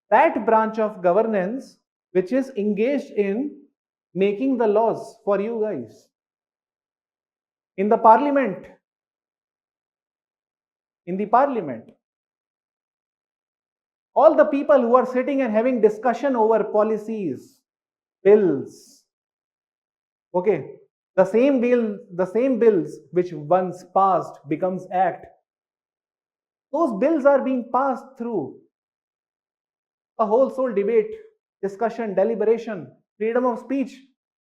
That branch of governance which is engaged in making the laws for you guys. In the parliament, all the people who are sitting and having discussion over policies, bills, okay, the same bills which once passed becomes act. Those bills are being passed through a whole soul debate, discussion, deliberation, freedom of speech,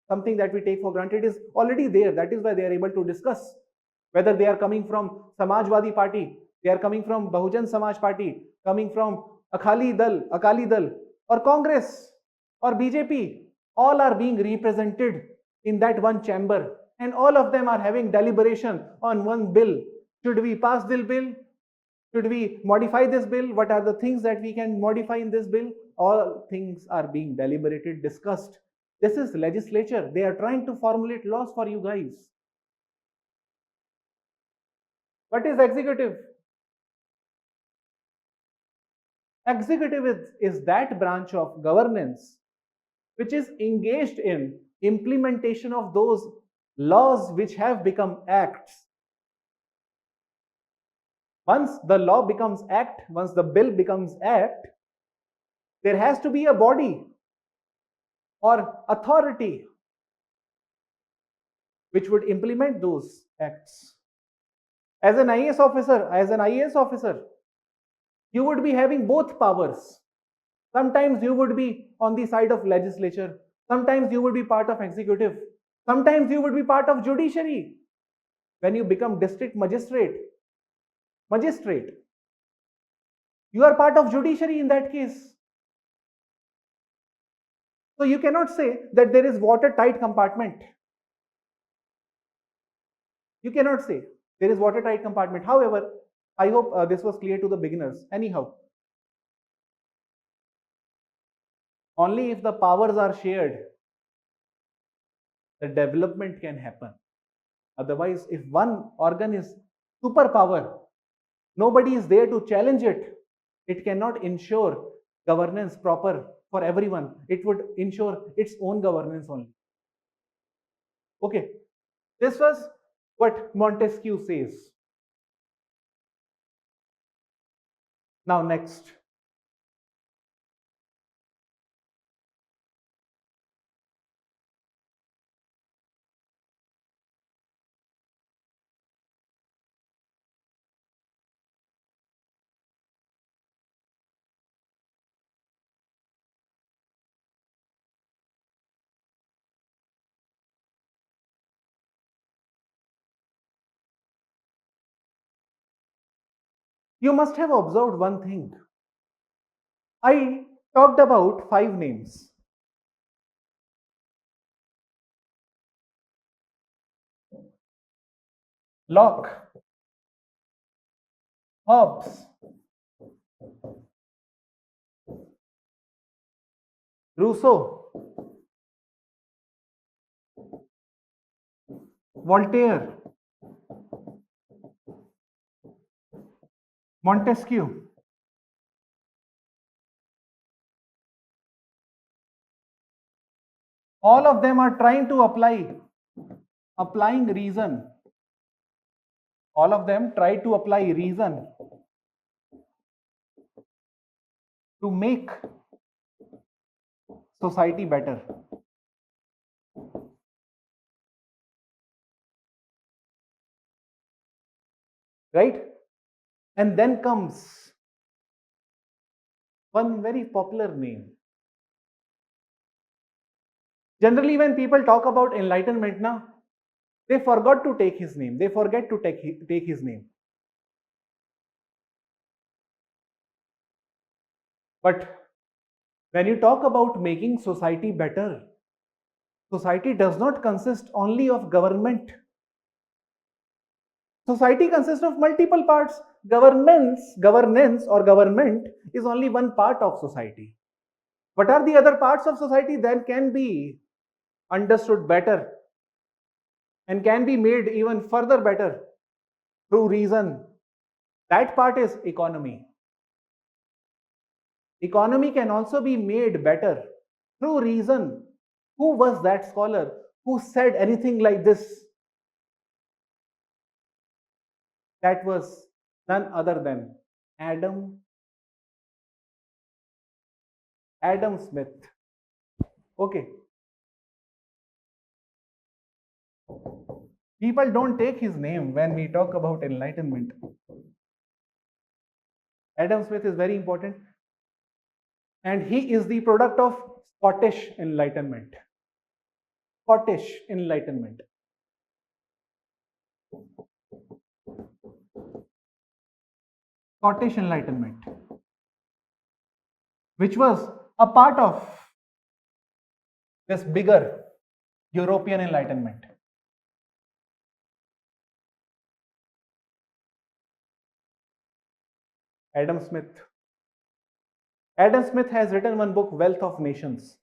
something that we take for granted is already there. That is why they are able to discuss. Whether they are coming from Samajwadi Party, they are coming from Bahujan Samaj Party, coming from Akali Dal, or Congress, or BJP, all are being represented in that one chamber, and all of them are having deliberation on one bill. Should we pass this bill? Should we modify this bill? What are the things that we can modify in this bill? All things are being deliberated, discussed. This is legislature. They are trying to formulate laws for you guys. What is executive? Executive is that branch of governance which is engaged in implementation of those laws which have become acts. Once the law becomes act, once the bill becomes act, there has to be a body or authority which would implement those acts. As an IAS officer, you would be having both powers. Sometimes you would be on the side of legislature. Sometimes you would be part of executive. Sometimes you would be part of judiciary. When you become district magistrate, you are part of judiciary in that case. So you cannot say that there is watertight compartment. You cannot say there is watertight compartment. However, I hope this was clear to the beginners. Anyhow, only if the powers are shared, the development can happen. Otherwise, if one organ is superpower, nobody is there to challenge it, it cannot ensure governance proper for everyone. It would ensure its own governance only. Okay, this was what Montesquieu says. Now next. You must have observed one thing. I talked about 5 names. Locke, Hobbes, Rousseau, Voltaire, Montesquieu. All of them are trying to applying reason. All of them try to apply reason to make society better. Right? And then comes one very popular name. Generally, when people talk about enlightenment now, they forgot to take his name. They forget to take his name. But when you talk about making society better, society does not consist only of government Society consists of multiple parts. Governance or government is only one part of society. What are the other parts of society that can be understood better and can be made even further better through reason? That part is economy. Economy can also be made better through reason. Who was that scholar who said anything like this? That was none other than Adam Smith. Okay. People don't take his name when we talk about enlightenment. Adam Smith is very important, and he is the product of Scottish Enlightenment. Scottish Enlightenment. Scottish Enlightenment, which was a part of this bigger European Enlightenment. Adam Smith. Adam Smith has written one book, Wealth of Nations.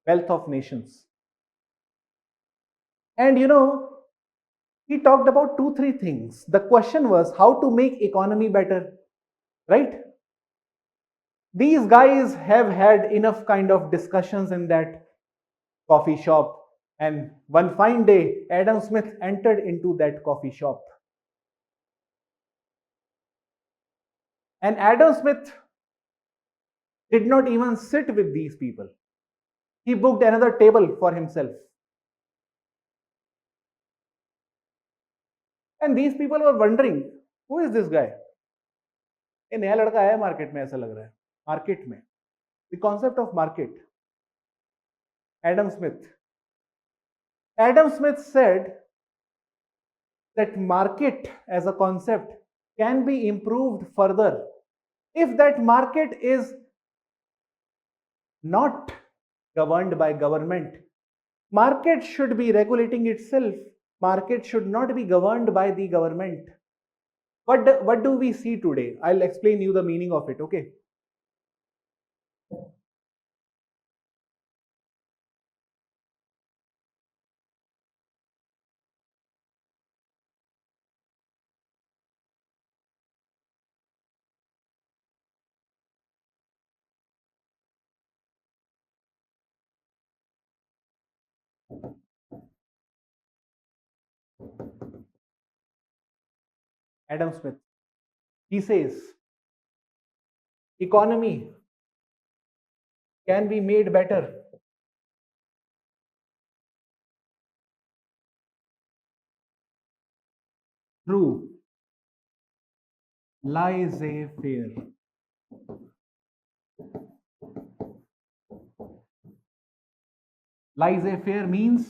Wealth of Nations. And he talked about 2-3 things. The question was how to make economy better, right? These guys have had enough kind of discussions in that coffee shop, and one fine day Adam Smith entered into that coffee shop. And Adam Smith did not even sit with these people. He booked another table for himself. And these people were wondering, who is this guy? ये नया लड़का आया market में, ऐसा लग रहा है. Market में, the concept of market. Adam Smith. Adam Smith said that market as a concept can be improved further if that market is not governed by government. Market should be regulating itself. Market should not be governed by the government. What do we see today? I'll explain you the meaning of it, okay? Adam Smith. He says, economy can be made better through laissez-faire. Laissez-faire means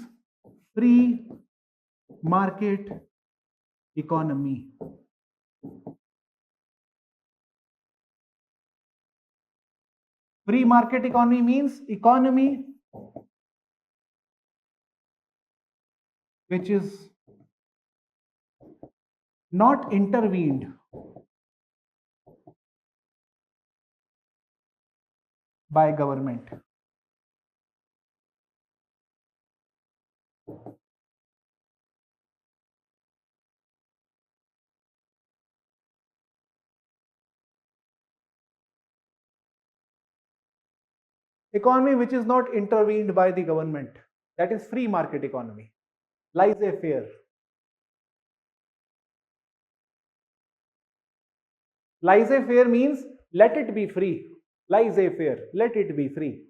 free market economy. Free market economy means economy which is not intervened by government. Economy which is not intervened by the government. That is free market economy. Laissez-faire. Laissez-faire means let it be free. Laissez-faire, let it be free.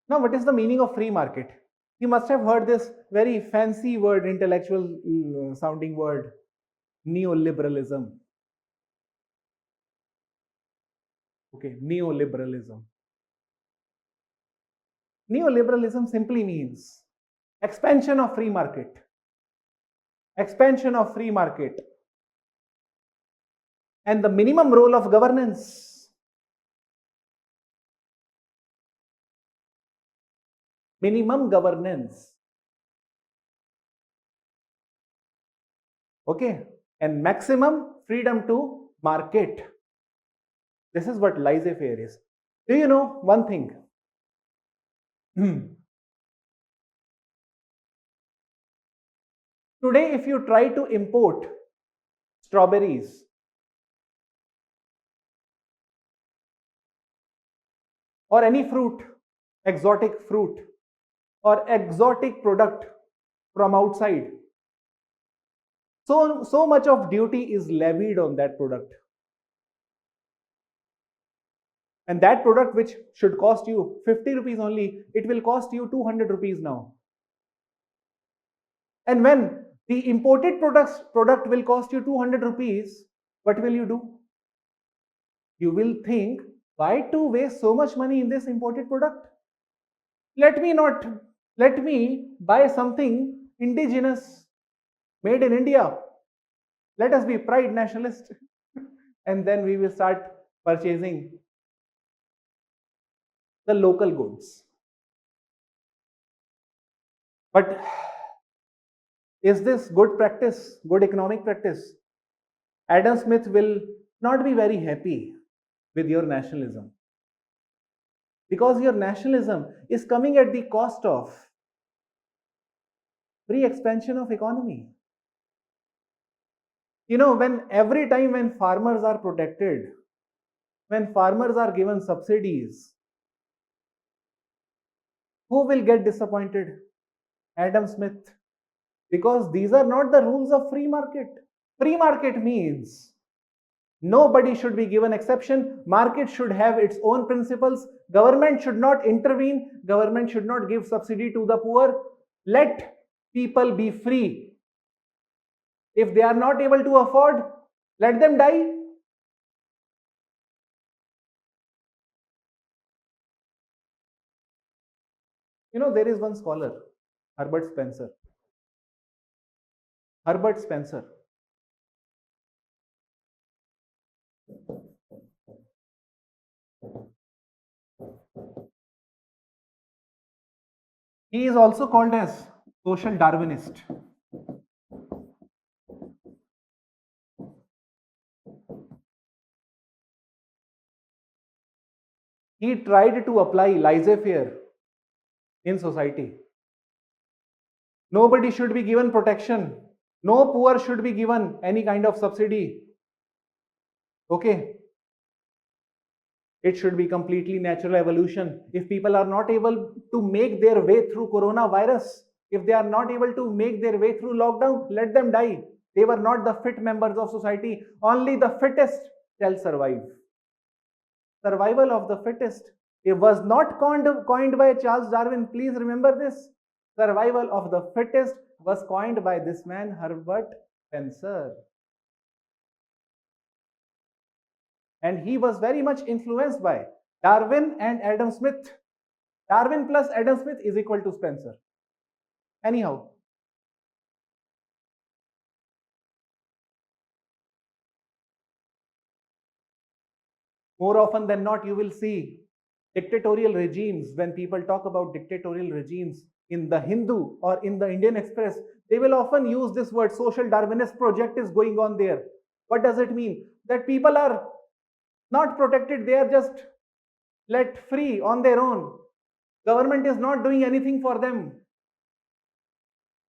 Now, what is the meaning of free market? You must have heard this very fancy word, intellectual sounding word, neoliberalism. Okay, neoliberalism. Neoliberalism simply means expansion of free market. Expansion of free market. And the minimum role of governance. Minimum governance. Okay, and maximum freedom to market. This is what laissez-faire is. Do you know one thing? Today, if you try to import strawberries or any fruit, exotic fruit or exotic product from outside, so much of duty is levied on that product. And that product which should cost you 50 rupees only, it will cost you 200 rupees now. And when the imported product will cost you 200 rupees, what will you do? You will think, why to waste so much money in this imported product? Let me not, let me buy something indigenous, made in India. Let us be pride nationalist. And then we will start purchasing the local goods. But is this good practice, good economic practice? Adam Smith will not be very happy with your nationalism, because your nationalism is coming at the cost of free expansion of economy. You know, when every time when farmers are protected, when farmers are given subsidies, who will get disappointed? Adam Smith. Because these are not the rules of free market. Free market means nobody should be given exception. Market should have its own principles. Government should not intervene. Government should not give subsidy to the poor. Let people be free. If they are not able to afford, let them die. You know, there is one scholar, Herbert Spencer. Herbert Spencer. He is also called as social Darwinist. He tried to apply laissez-faire in society. Nobody should be given protection. No poor should be given any kind of subsidy. Okay. It should be completely natural evolution. If people are not able to make their way through coronavirus, if they are not able to make their way through lockdown, let them die. They were not the fit members of society. Only the fittest shall survive. Survival of the fittest. It was not coined by Charles Darwin. Please remember this. Survival of the fittest was coined by this man, Herbert Spencer. And he was very much influenced by Darwin and Adam Smith. Darwin plus Adam Smith is equal to Spencer. Anyhow, more often than not, you will see dictatorial regimes. When people talk about dictatorial regimes in the Hindu or in the Indian Express, they will often use this word. Social Darwinist project is going on there. What does it mean? That people are not protected, they are just let free on their own. Government is not doing anything for them.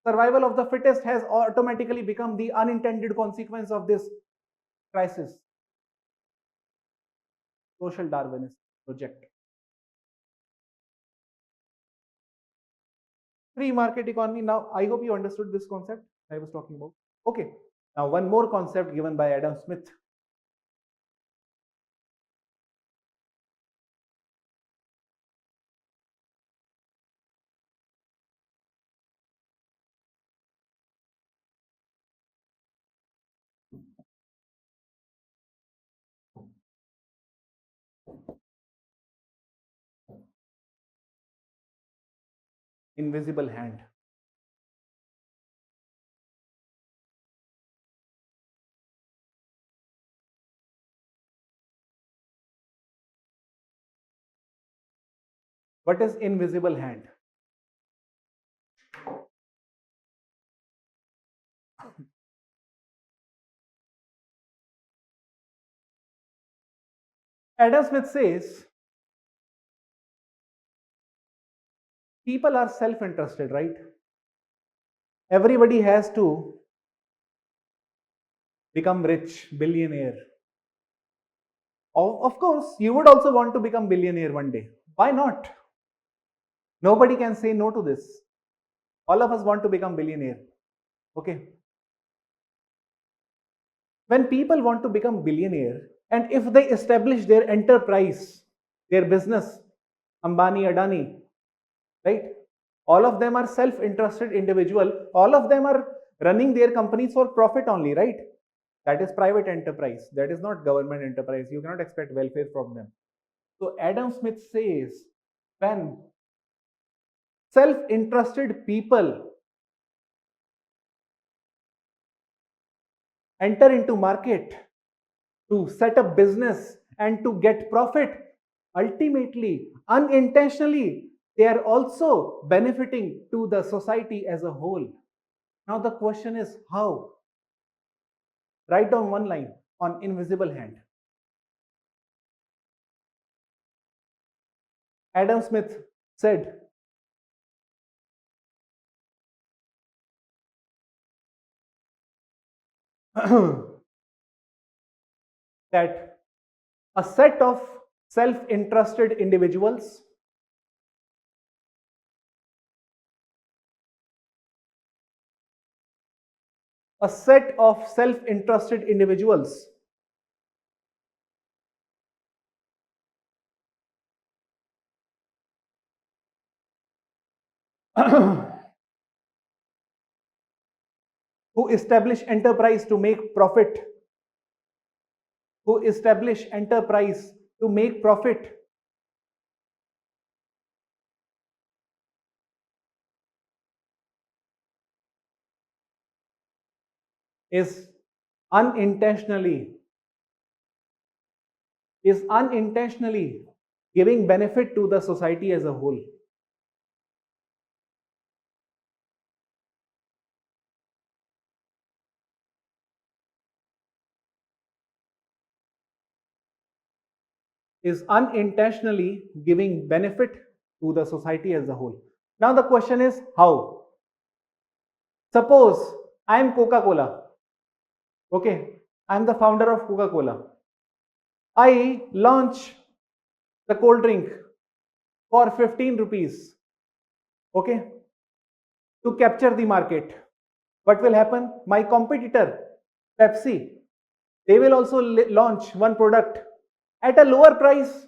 Survival of the fittest has automatically become the unintended consequence of this crisis. Social Darwinist project. Free market economy. Now, I hope you understood this concept I was talking about. Okay. Now, one more concept given by Adam Smith. Invisible hand. What is invisible hand? Adam Smith says people are self-interested, right? Everybody has to become rich, billionaire. Of course, you would also want to become billionaire one day. Why not? Nobody can say no to this. All of us want to become billionaire. Okay. When people want to become billionaire, and if they establish their enterprise, their business, Ambani, Adani, right? All of them are self-interested individual. All of them are running their companies for profit only, right? That is private enterprise. That is not government enterprise. You cannot expect welfare from them. So Adam Smith says, when self-interested people enter into market to set up business and to get profit, ultimately, unintentionally, they are also benefiting to the society as a whole. Now the question is how? Write down one line on invisible hand. Adam Smith said, that a set of self-interested individuals who establish enterprise to make profit, is unintentionally giving benefit to the society as a whole. Is unintentionally giving benefit to the society as a whole. Now the question is how? Suppose I am Coca-Cola. Okay, I am the founder of Coca-Cola. I launch the cold drink for 15 rupees. Okay, to capture the market. What will happen? My competitor, Pepsi, they will also launch one product at a lower price.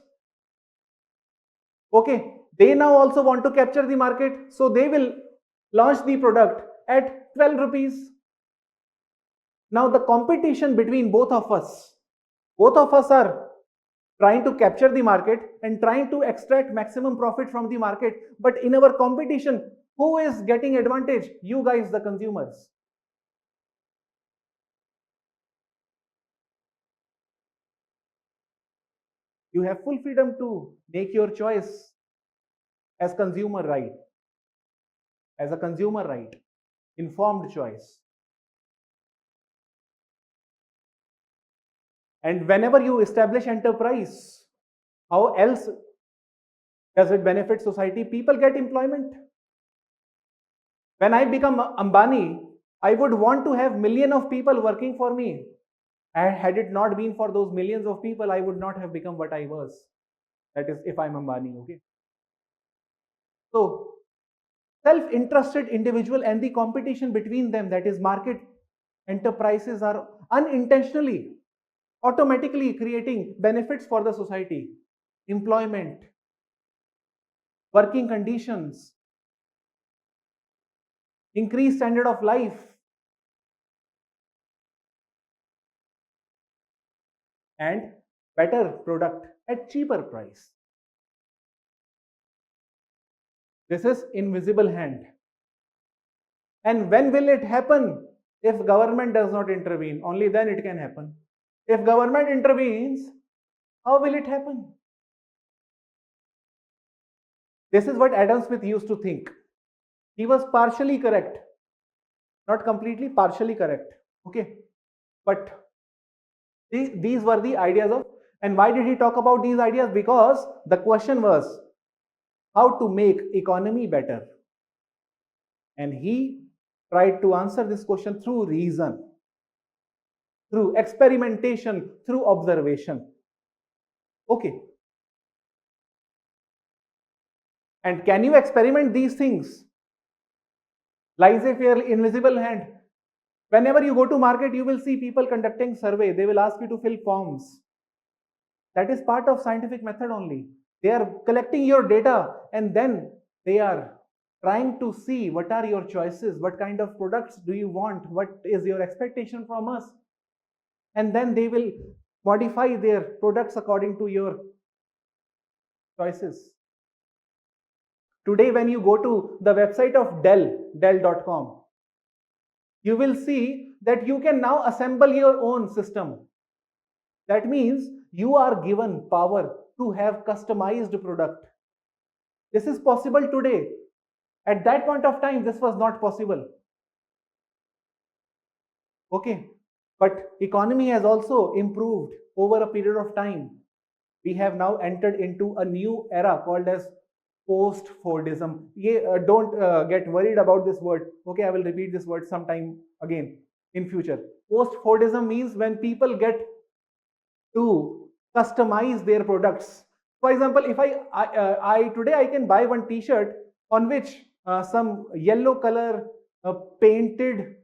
Okay, they now also want to capture the market, so they will launch the product at 12 rupees. Now the competition between both of us are trying to capture the market and trying to extract maximum profit from the market. But in our competition, who is getting advantage? You guys, the consumers. You have full freedom to make your choice as a consumer right, informed choice. And whenever you establish enterprise, how else does it benefit society? People get employment. When I become Ambani, I would want to have millions of people working for me. And had it not been for those millions of people, I would not have become what I was. That is, if I'm Ambani, okay? So, self-interested individual and the competition between them, that is market enterprises, are unintentionally, automatically creating benefits for the society. Employment, working conditions, increased standard of life, and better product at cheaper price. This is invisible hand. And when will it happen? If government does not intervene, only then it can happen. If government intervenes, how will it happen? This is what Adam Smith used to think. He was partially correct, not completely, partially correct. Okay, but these were the ideas of And why did he talk about these ideas? Because the question was how to make economy better. And he tried to answer this question through reason, through experimentation, through observation. Okay. And can you experiment these things? Laissez-faire, invisible hand. Whenever you go to market, you will see people conducting survey. They will ask you to fill forms. That is part of scientific method only. They are collecting your data and then they are trying to see what are your choices, what kind of products do you want, what is your expectation from us. And then they will modify their products according to your choices. Today, when you go to the website of dell.com, you will see that you can now assemble your own system. That means you are given power to have customized product. This is possible today. At that point of time, this was not possible. Okay, but economy has also improved over a period of time. We have now entered into a new era called as post-Fordism. Don't get worried about this word. Okay, I will repeat this word sometime again in future. Post-Fordism means when people get to customize their products. For example, if I today I can buy one T-shirt on which some yellow color painted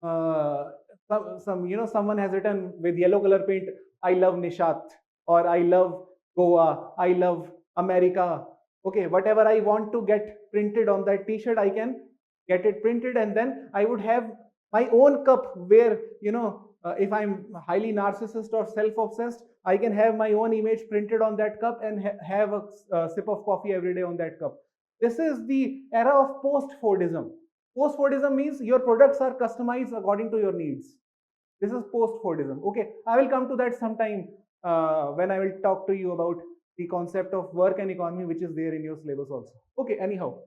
someone has written with yellow color paint, I love Nishat, or I love Goa, I love America. Okay, whatever I want to get printed on that T-shirt, I can get it printed, and then I would have my own cup where, if I'm highly narcissist or self-obsessed, I can have my own image printed on that cup and have a sip of coffee every day on that cup. This is the era of post-Fordism. Post-Fordism means your products are customized according to your needs. This is post-Fordism. Okay, I will come to that sometime when I will talk to you about the concept of work and economy, which is there in your syllabus also. Okay, anyhow.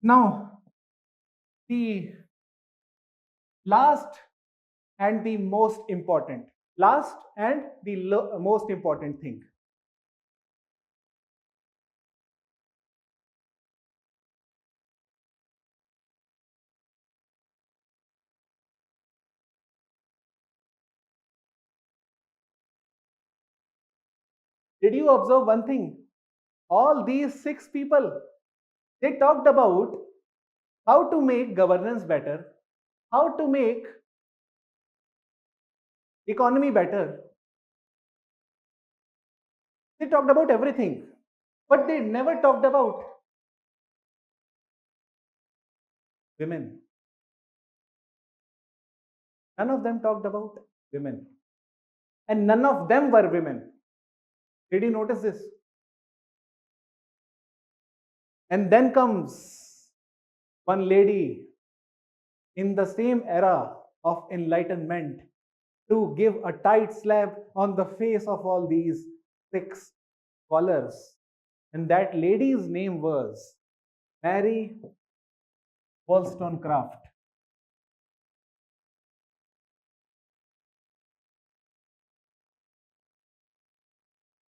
Now, the last and the most important thing. Did you observe one thing? All these 6 people, they talked about how to make governance better, how to make economy better. They talked about everything, but they never talked about women. None of them talked about women. And none of them were women. Did you notice this? And then comes one lady in the same era of enlightenment to give a tight slap on the face of all these 6 scholars. And that lady's name was Mary Wollstonecraft.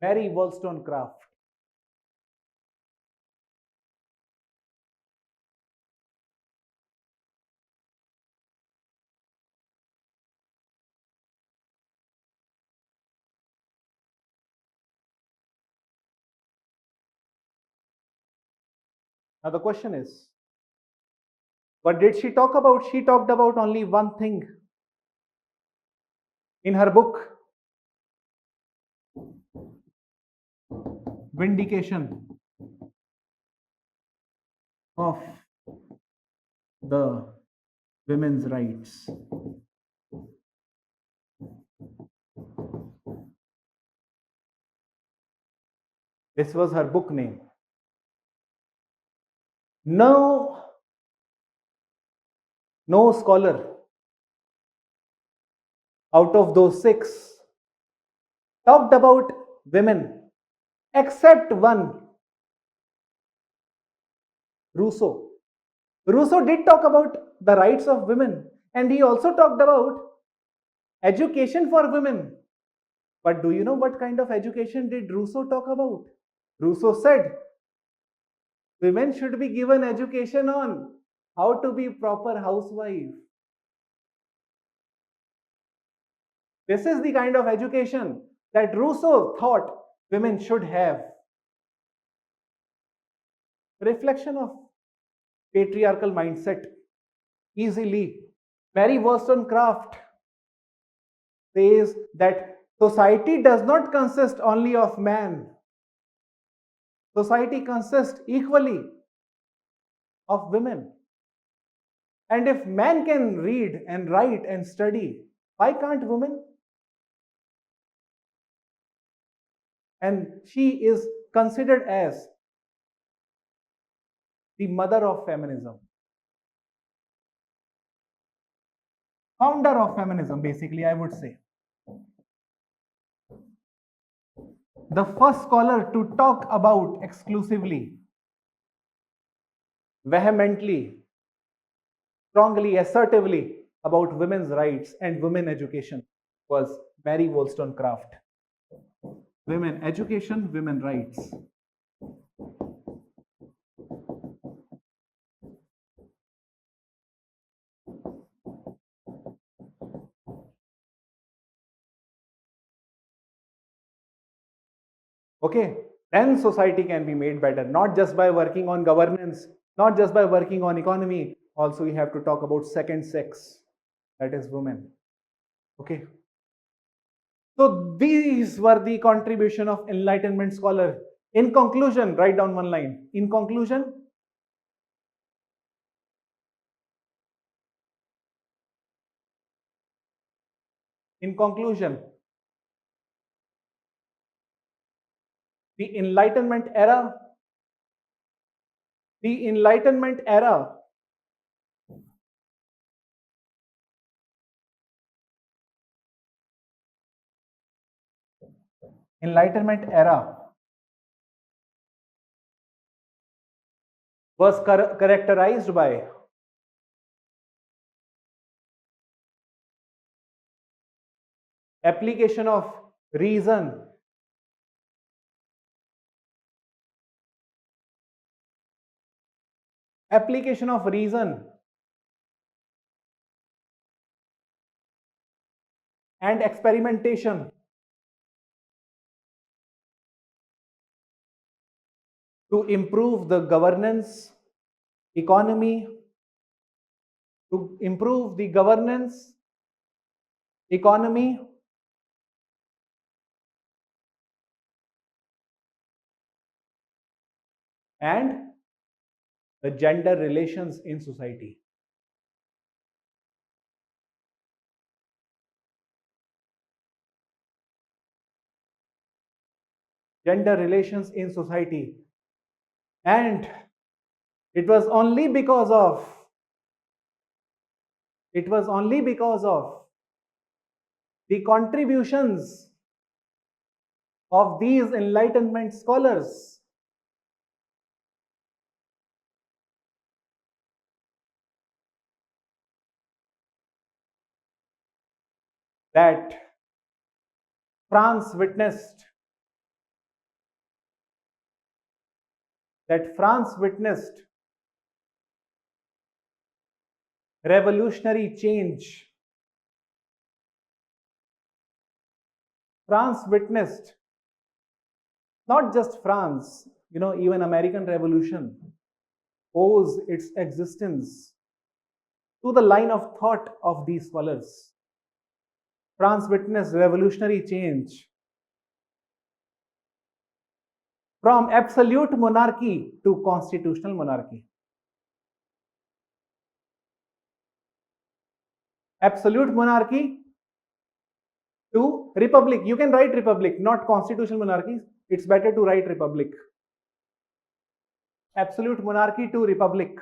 Mary Wollstonecraft. Now the question is, what did she talk about? She talked about only one thing. In her book, Vindication of the Women's Rights. This was her book name. No scholar out of those 6 talked about women except one, Rousseau. Rousseau did talk about the rights of women, and he also talked about education for women. But do you know what kind of education did Rousseau talk about? Rousseau said women should be given education on how to be proper housewife. This is the kind of education that Rousseau thought women should have. Reflection of patriarchal mindset easily. Mary Wollstonecraft says that society does not consist only of man. Society consists equally of women. And if man can read and write and study, why can't women? And she is considered as the mother of feminism. Founder of feminism, basically, I would say. The first scholar to talk about exclusively, vehemently, strongly, assertively about women's rights and women education was Mary Wollstonecraft. Women education, women rights. Okay, then society can be made better, not just by working on governance, not just by working on economy. Also, we have to talk about second sex, that is women. Okay. So these were the contribution of Enlightenment scholar. In conclusion, write down one line. In conclusion, in conclusion, the Enlightenment era, the Enlightenment era Enlightenment era was characterized by application of reason, application of reason and experimentation to improve the governance, economy, to improve the governance, economy, and the gender relations in society. Gender relations in society. And it was only because of the contributions of these Enlightenment scholars that France witnessed revolutionary change. France witnessed, not just France, even American Revolution owes its existence to the line of thought of these scholars. France witnessed revolutionary change from absolute monarchy to constitutional monarchy. Absolute monarchy to republic. You can write republic, not constitutional monarchy. It's better to write republic. Absolute monarchy to republic.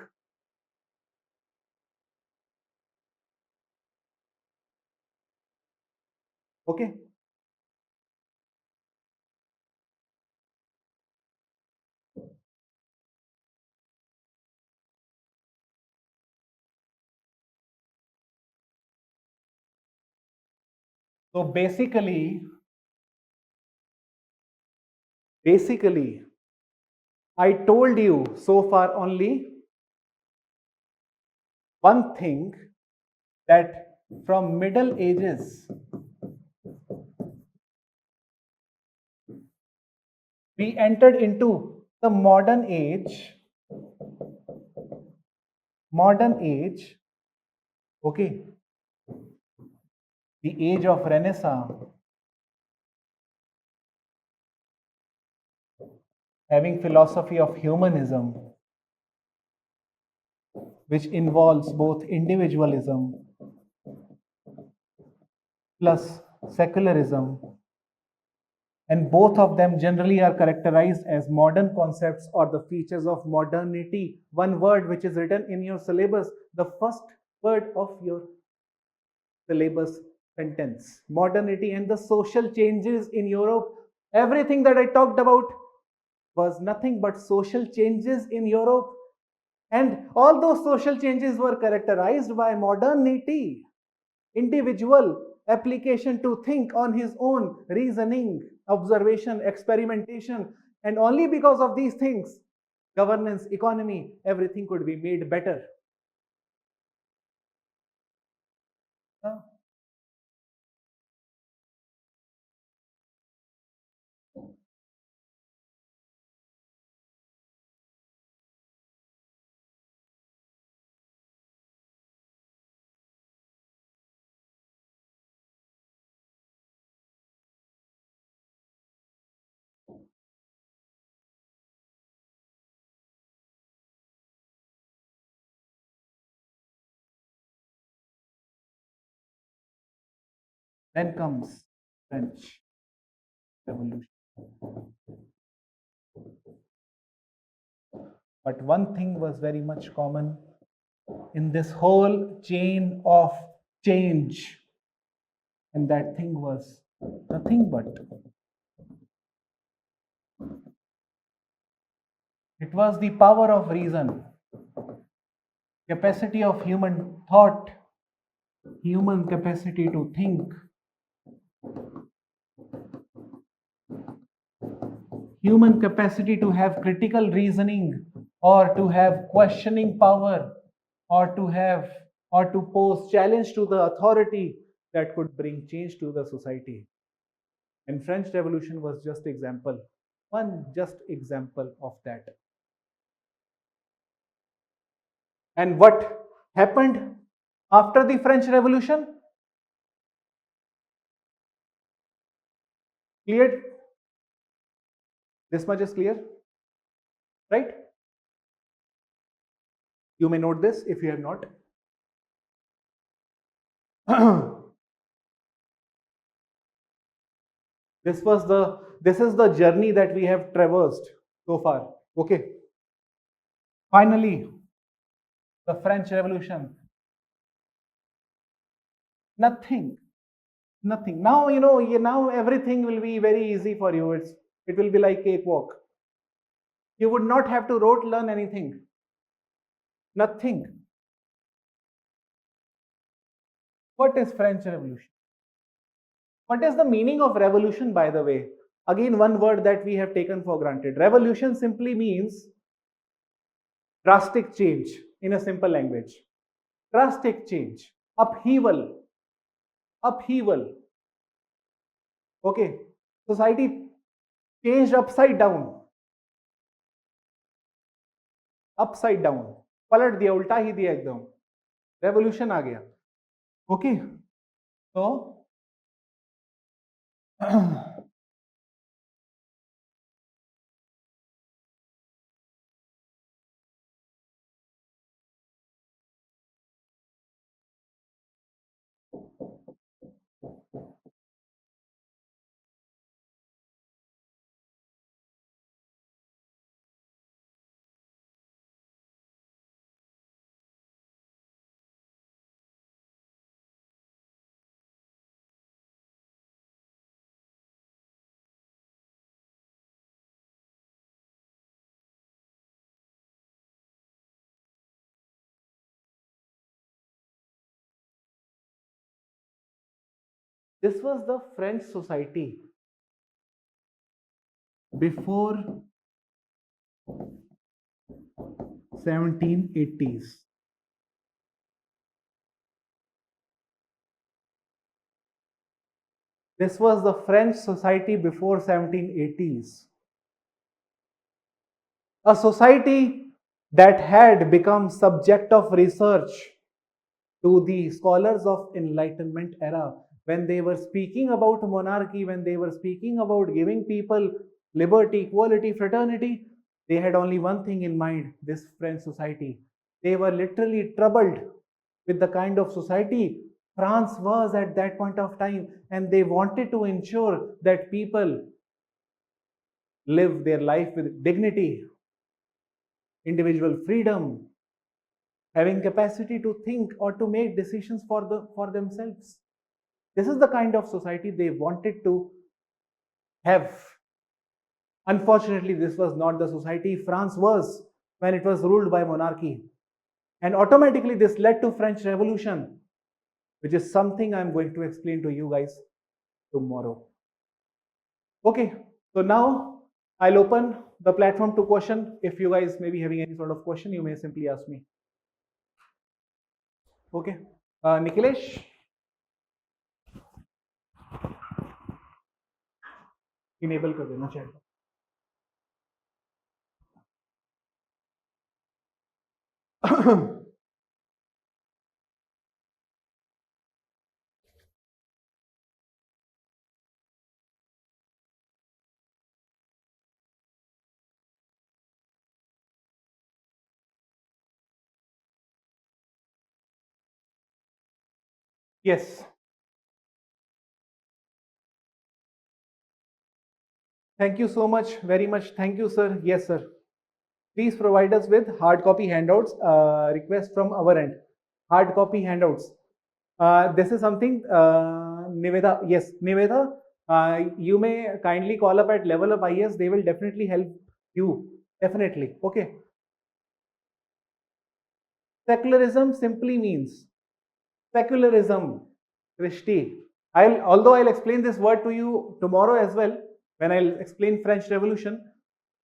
Okay. So basically, Basically, I told you so far only one thing, that from Middle Ages we entered into the modern age, okay, the age of Renaissance, having philosophy of humanism, which involves both individualism plus secularism, and both of them generally are characterized as modern concepts or the features of modernity. One word which is written in your syllabus, the first word of your syllabus sentence, modernity and the social changes in Europe. Everything that I talked about was nothing but social changes in Europe, and all those social changes were characterized by modernity, individual application to think on his own, reasoning, observation, experimentation, and only because of these things, governance, economy, everything could be made better. Then comes French Revolution. But one thing was very much common in this whole chain of change, and that thing was nothing but it was the power of reason, capacity of human thought, human capacity to think, human capacity to have critical reasoning, or to have questioning power, or to have or to pose challenge to the authority, that could bring change to the society. And French Revolution was just example, one just example of that. And what happened after the French Revolution? Clear? This much is clear, right? You may note this if you have not. This is the journey that we have traversed so far. Okay. Finally, the French Revolution. Nothing, nothing. Now now everything will be very easy for you. It will be like cakewalk. You would not have to rote learn anything. Nothing. What is French Revolution? What is the meaning of revolution, by the way? Again, one word that we have taken for granted. Revolution simply means drastic change, in a simple language. Drastic change, upheaval, upheaval. Okay, society changed upside down, upside down. पलट दिया, उल्टा ही दिया एकदम. Revolution आ गया. Okay, तो this was the French society. before 1780s. This was the French society before 1780s. A society that had become subject of research to the scholars of Enlightenment era. When they were speaking about monarchy, when they were speaking about giving people liberty, equality, fraternity, they had only one thing in mind, this French society. They were literally troubled with the kind of society France was at that point of time, and they wanted to ensure that people live their life with dignity, individual freedom, having capacity to think or to make decisions for themselves. This is the kind of society they wanted to have. Unfortunately, this was not the society France was when it was ruled by monarchy. And automatically this led to French Revolution, which is something I'm going to explain to you guys tomorrow. Okay, so now I'll open the platform to question. If you guys may be having any sort of question, you may simply ask me. Okay, Nikhilesh, enable कर देना chat. Yes. Thank you so much, very much. Thank you, sir. Yes, sir. Please provide us with hard copy handouts. Request from our end. Hard copy handouts. This is something, Niveda. Yes, Niveda. You may kindly call up at Level Up IS. They will definitely help you. Definitely. Okay. Secularism simply means secularism. Christi. Although I'll explain this word to you tomorrow as well when I'll explain French Revolution.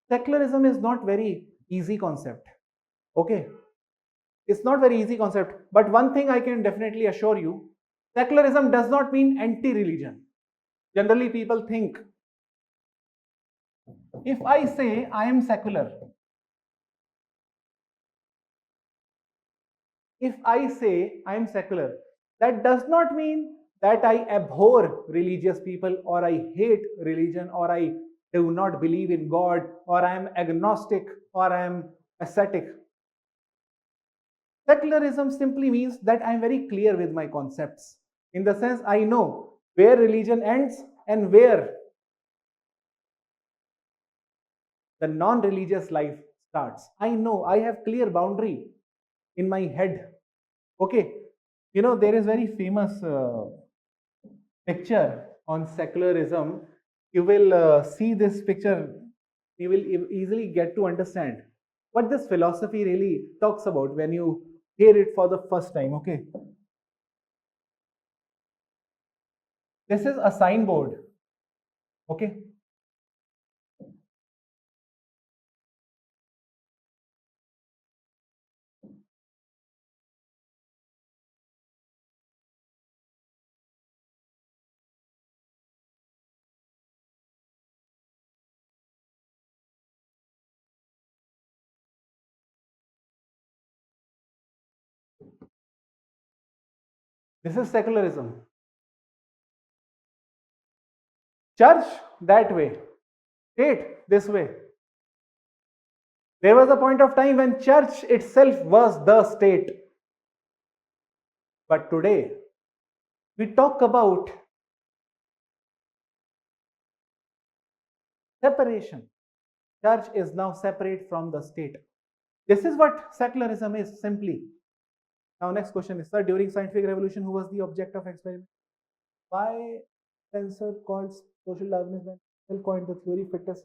Secularism is not very easy concept. Okay, it's not very easy concept, but one thing I can definitely assure you, secularism does not mean anti-religion. Generally people think, if I say I am secular, if I say I am secular, that does not mean that I abhor religious people or I hate religion or I do not believe in God or I am agnostic or I am ascetic. Secularism simply means that I am very clear with my concepts. In the sense, I know where religion ends and where the non-religious life starts. I know, I have clear boundary in my head. Okay, you know, there is very famous picture on secularism. You will see this picture, you will easily get to understand what this philosophy really talks about when you hear it for the first time. Okay, this is a signboard. Okay, this is secularism. Church that way, state this way. There was a point of time when church itself was the state. But today, we talk about separation. Church is now separate from the state. This is what secularism is simply. Now, next question is, sir, during scientific revolution, who was the object of experiment? Why Spencer called social Darwinism coined the theory fittest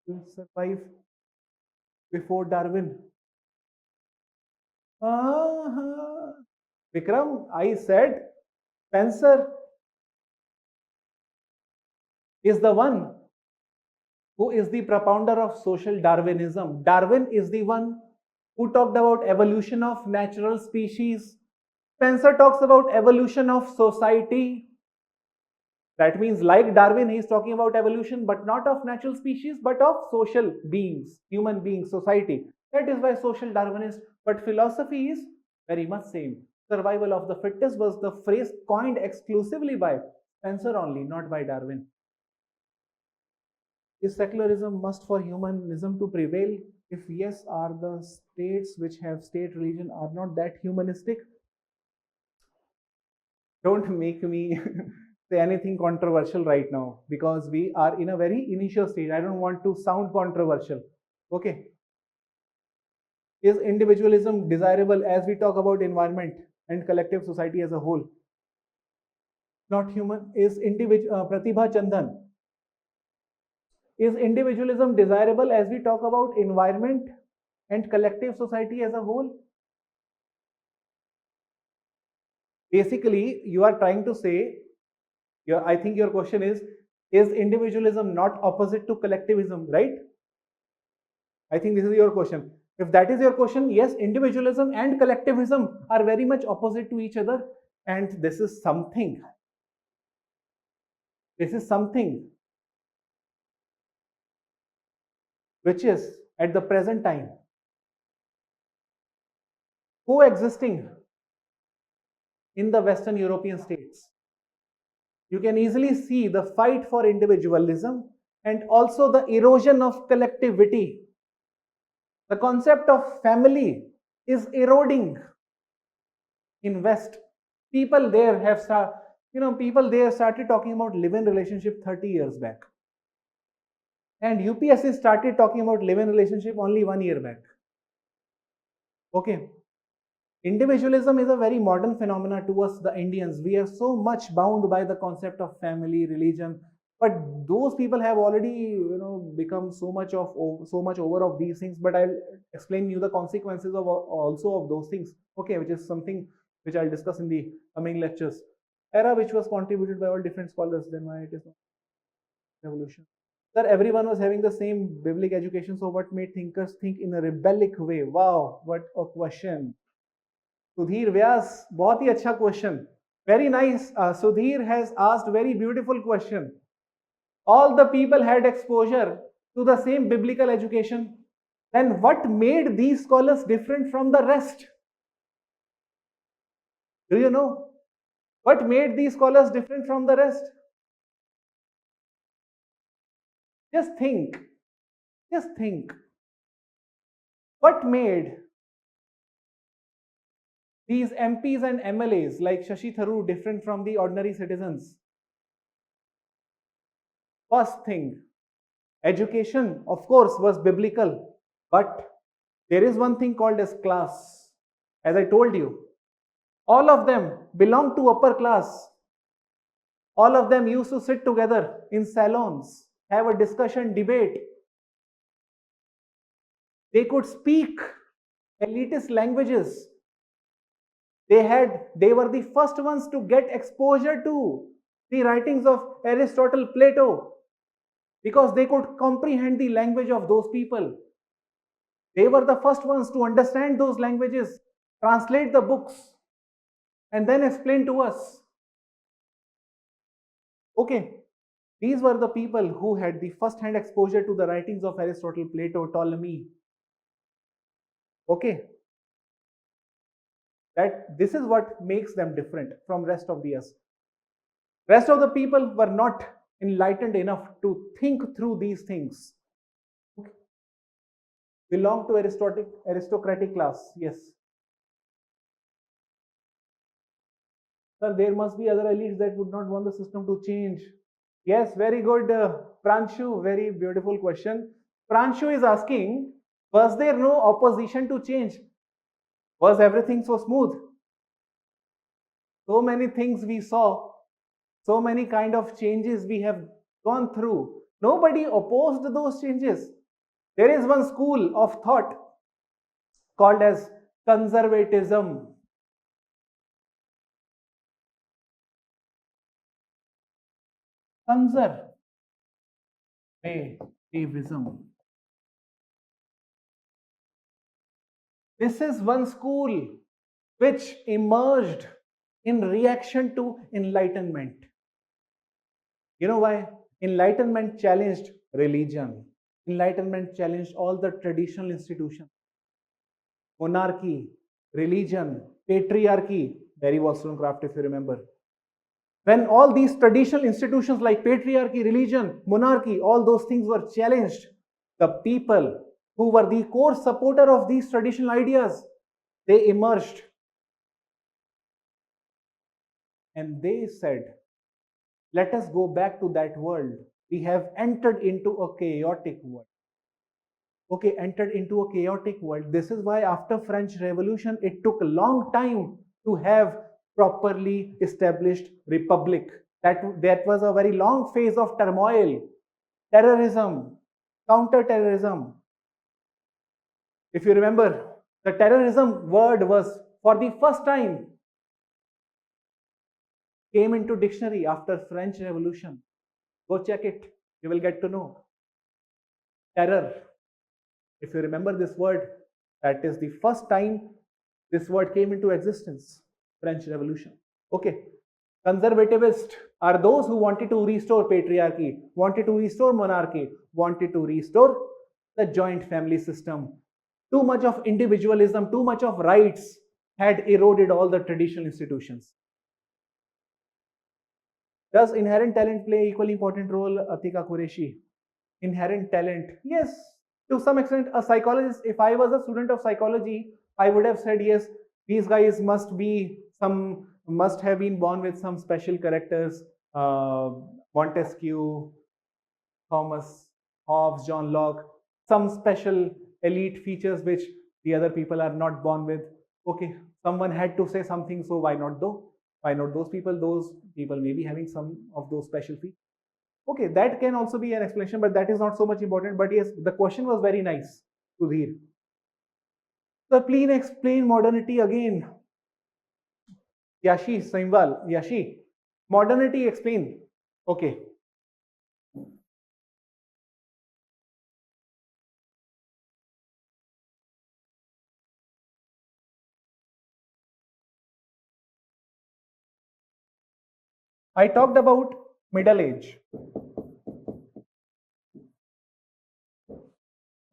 will survive before Darwin? Vikram, I said Spencer is the one who is the propounder of social Darwinism. Darwin is the one who talked about evolution of natural species. Spencer talks about evolution of society. That means, like Darwin, he's talking about evolution, but not of natural species, but of social beings, human beings, society. That is why social Darwinist. But philosophy is very much same. Survival of the fittest was the phrase coined exclusively by Spencer only, not by Darwin. Is secularism must for humanism to prevail? If yes, are the states which have state religion are not that humanistic? Don't make me say anything controversial right now because we are in a very initial stage. I don't want to sound controversial. Okay. Is individualism desirable as we talk about environment and collective society as a whole? Not human. Is Pratibha Chandan. Is individualism desirable as we talk about environment and collective society as a whole? Basically, you are trying to say, I think your question is individualism not opposite to collectivism, right? I think this is your question. If that is your question, yes, individualism and collectivism are very much opposite to each other, and this is something which is at the present time coexisting in the Western European states. You can easily see the fight for individualism and also the erosion of collectivity. The concept of family is eroding in West. People there have started talking about live-in relationship 30 years back. And UPSC started talking about live-in relationship only 1 year back. Okay. Individualism is a very modern phenomena to us, the Indians. We are so much bound by the concept of family, religion, but those people have already, become so much over of these things. But I'll explain you the consequences of also of those things. Okay, which is something which I'll discuss in the coming lectures. Era which was contributed by all different scholars. Then why it is not revolution? Sir, everyone was having the same biblical education. So what made thinkers think in a rebellic way? Wow, what a question! Sudhir Vyas, बहुत ही अच्छा question. Very nice. Sudhir has asked very beautiful question. All the people had exposure to the same biblical education. Then what made these scholars different from the rest? Do you know? What made these scholars different from the rest? Just think. Just think. What made these MPs and MLAs like Shashi Tharoor different from the ordinary citizens? First thing, education, of course, was biblical, but there is one thing called as class. As I told you, all of them belong to upper class. All of them used to sit together in salons, have a discussion, debate. They could speak elitist languages. They were the first ones to get exposure to the writings of Aristotle, Plato, because they could comprehend the language of those people. They were the first ones to understand those languages, translate the books, and then explain to us. Okay, these were the people who had the first-hand exposure to the writings of Aristotle, Plato, Ptolemy. Okay, this is what makes them different from rest of the us. Rest of the people were not enlightened enough to think through these things. Okay. Belong to aristocratic class. Yes. Sir, there must be other elites that would not want the system to change. Yes, very good, Pranshu. Very beautiful question. Pranshu is asking, was there no opposition to change? Was everything so smooth? So many things we saw, so many kind of changes we have gone through. Nobody opposed those changes. There is one school of thought called as conservatism. Conservatism. Taoism. This is one school which emerged in reaction to enlightenment. You know why? Enlightenment challenged religion. Enlightenment challenged all the traditional institutions. Monarchy, religion, patriarchy, Barry Wollstonecraft, if you remember. When all these traditional institutions like patriarchy, religion, monarchy, all those things were challenged, the people who were the core supporter of these traditional ideas, they emerged and they said, let us go back to that world. We have entered into a chaotic world. Okay, entered into a chaotic world. This is why after French Revolution, it took a long time to have properly established republic. That was a very long phase of turmoil, terrorism, counter-terrorism. If you remember, the terrorism word was for the first time came into dictionary after French Revolution. Go check it. You will get to know. Terror. If you remember this word, that is the first time this word came into existence. French Revolution. Okay. Conservativist are those who wanted to restore patriarchy, wanted to restore monarchy, wanted to restore the joint family system. Too much of individualism, too much of rights had eroded all the traditional institutions. Does inherent talent play equally important role, Atika Qureshi? Inherent talent, yes, to some extent. A psychologist, if I was a student of psychology, I would have said yes, these guys must have been born with some special characters. Montesquieu, Thomas Hobbes, John Locke, some special elite features which the other people are not born with. Okay, someone had to say something, so why not though? Why not those people? Those people may be having some of those special features. Okay, that can also be an explanation, but that is not so much important. But yes, the question was very nice to read. So please explain modernity again. Yashi Saimwal, Yashi, modernity explain. Okay. I talked about middle age.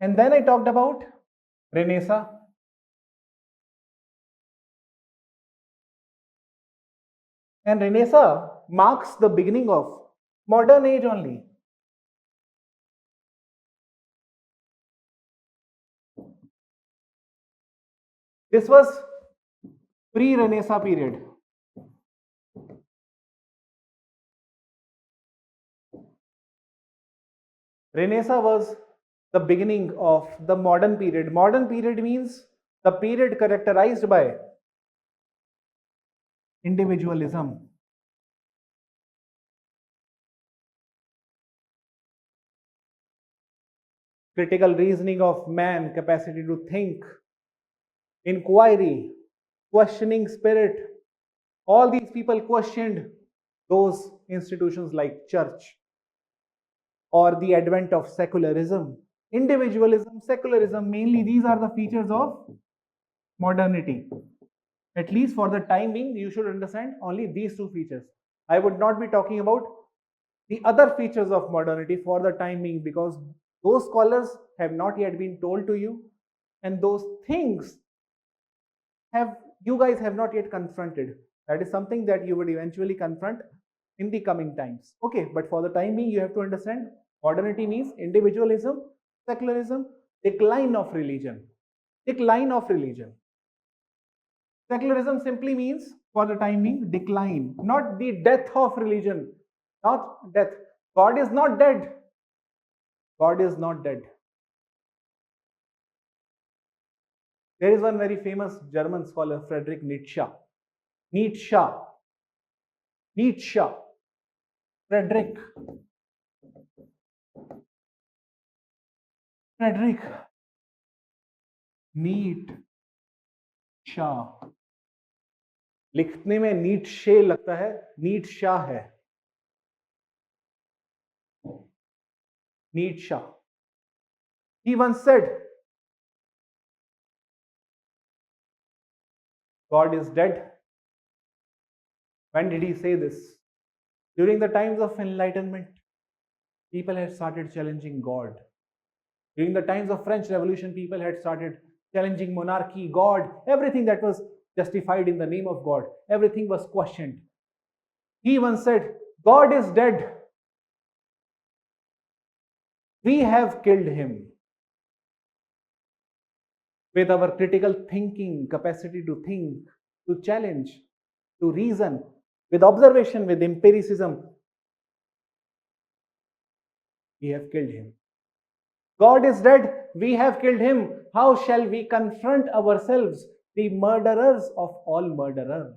And then I talked about Renaissance. And Renaissance marks the beginning of modern age only. This was pre-Renaissance period. Renaissance was the beginning of the modern period. Modern period means the period characterized by individualism, critical reasoning of man, capacity to think, inquiry, questioning spirit. All these people questioned those institutions like church, or the advent of secularism, individualism, secularism. Mainly these are the features of modernity. At least for the time being, you should understand only these two features. I would not be talking about the other features of modernity for the time being, because those scholars have not yet been told to you, and those things you guys have not yet confronted. That is something that you would eventually confront in the coming times. Okay, but for the time being, you have to understand modernity means individualism, secularism, decline of religion. Decline of religion. Secularism simply means, for the time being, decline, not the death of religion. Not death. God is not dead. God is not dead. There is one very famous German scholar, Friedrich Nietzsche. Nietzsche. Nietzsche. Friedrich. Friedrich Nietzsche. लिखने में नीटशे लगता है, नीटशा है. Nietzsche. He once said, God is dead. When did he say this? During the times of enlightenment, people had started challenging God. During the times of French Revolution, people had started challenging monarchy, God, everything that was justified in the name of God. Everything was questioned. He once said, God is dead. We have killed him. With our critical thinking, capacity to think, to challenge, to reason, with observation, with empiricism, we have killed him. God is dead, we have killed him. How shall we confront ourselves, the murderers of all murderers?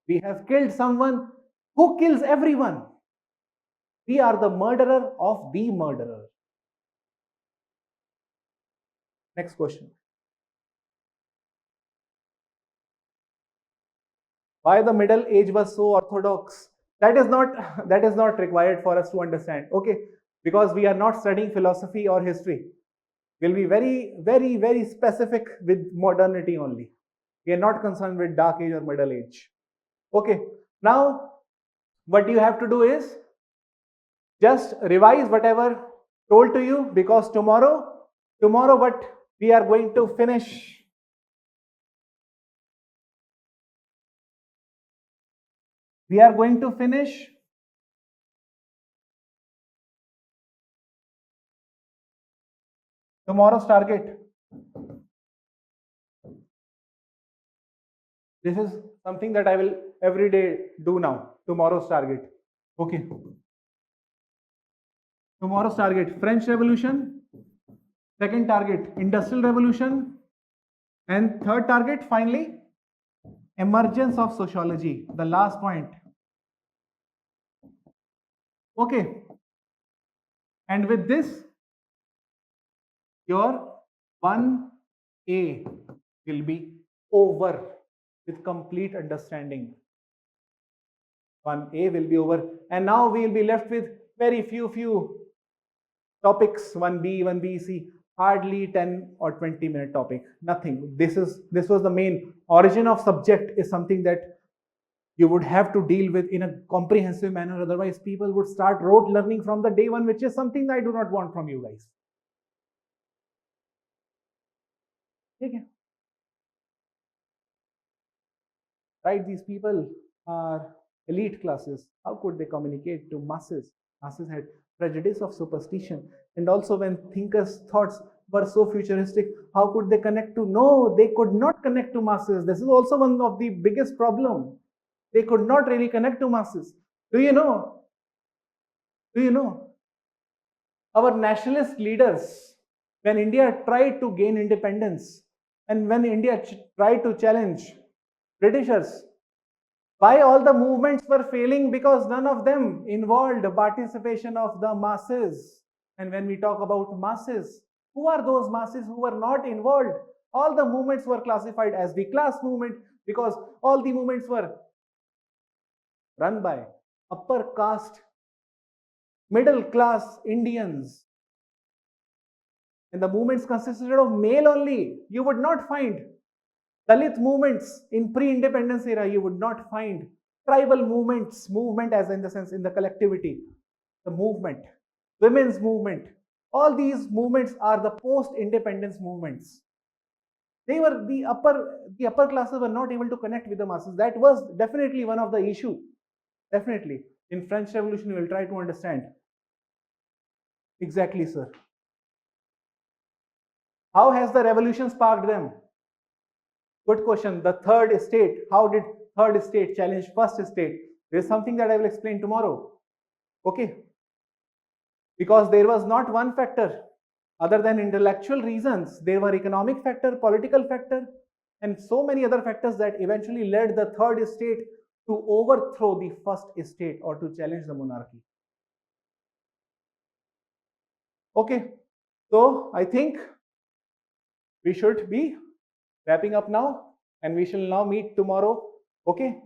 We have killed someone who kills everyone. We are the murderer of the murderer. Next question. Why the Middle Age was so orthodox? That is not required for us to understand. Okay, because we are not studying philosophy or history. We'll be very, very, very specific with modernity only. We are not concerned with dark age or middle age. Okay, now what you have to do is just revise whatever told to you, because tomorrow what we are going to finish. We are going to finish tomorrow's target. This is something that I will every day do now. Tomorrow's target. Okay. Tomorrow's target, French Revolution. Second target, Industrial Revolution. And third target, finally, emergence of sociology. The last point. Okay. And with this, your 1A will be over with complete understanding. 1A will be over. And now we will be left with very few topics, 1B, 1BC, hardly 10 or 20-minute topic, nothing. This was the main origin of subject, is something that you would have to deal with in a comprehensive manner. Otherwise, people would start rote learning from the day one, which is something I do not want from you guys. Okay. Right? These people are elite classes. How could they communicate to masses? Masses had prejudice of superstition. And also, when thinkers' thoughts were so futuristic, how could they connect to? No, they could not connect to masses. This is also one of the biggest problems. They could not really connect to masses. Do you know? Our nationalist leaders, when India tried to gain independence and when India tried to challenge Britishers, why all the movements were failing? Because none of them involved participation of the masses. And when we talk about masses, who are those masses who were not involved? All the movements were classified as the class movement, because all the movements were run by upper caste, middle class Indians. And the movements consisted of male only. You would not find Dalit movements in pre-independence era. You would not find tribal movement as in the sense in the collectivity, the movement, women's movement. All these movements are the post-independence movements. They were the upper classes were not able to connect with the masses. That was definitely one of the issue. Definitely. In French Revolution, we will try to understand. Exactly, sir. How has the revolution sparked them? Good question. The third estate. How did third estate challenge first estate? There is something that I will explain tomorrow. Okay. Because there was not one factor other than intellectual reasons. There were economic factor, political factor, and so many other factors that eventually led the third estate to overthrow the first estate or to challenge the monarchy. Okay. So I think we should be wrapping up now, and we shall now meet tomorrow. Okay.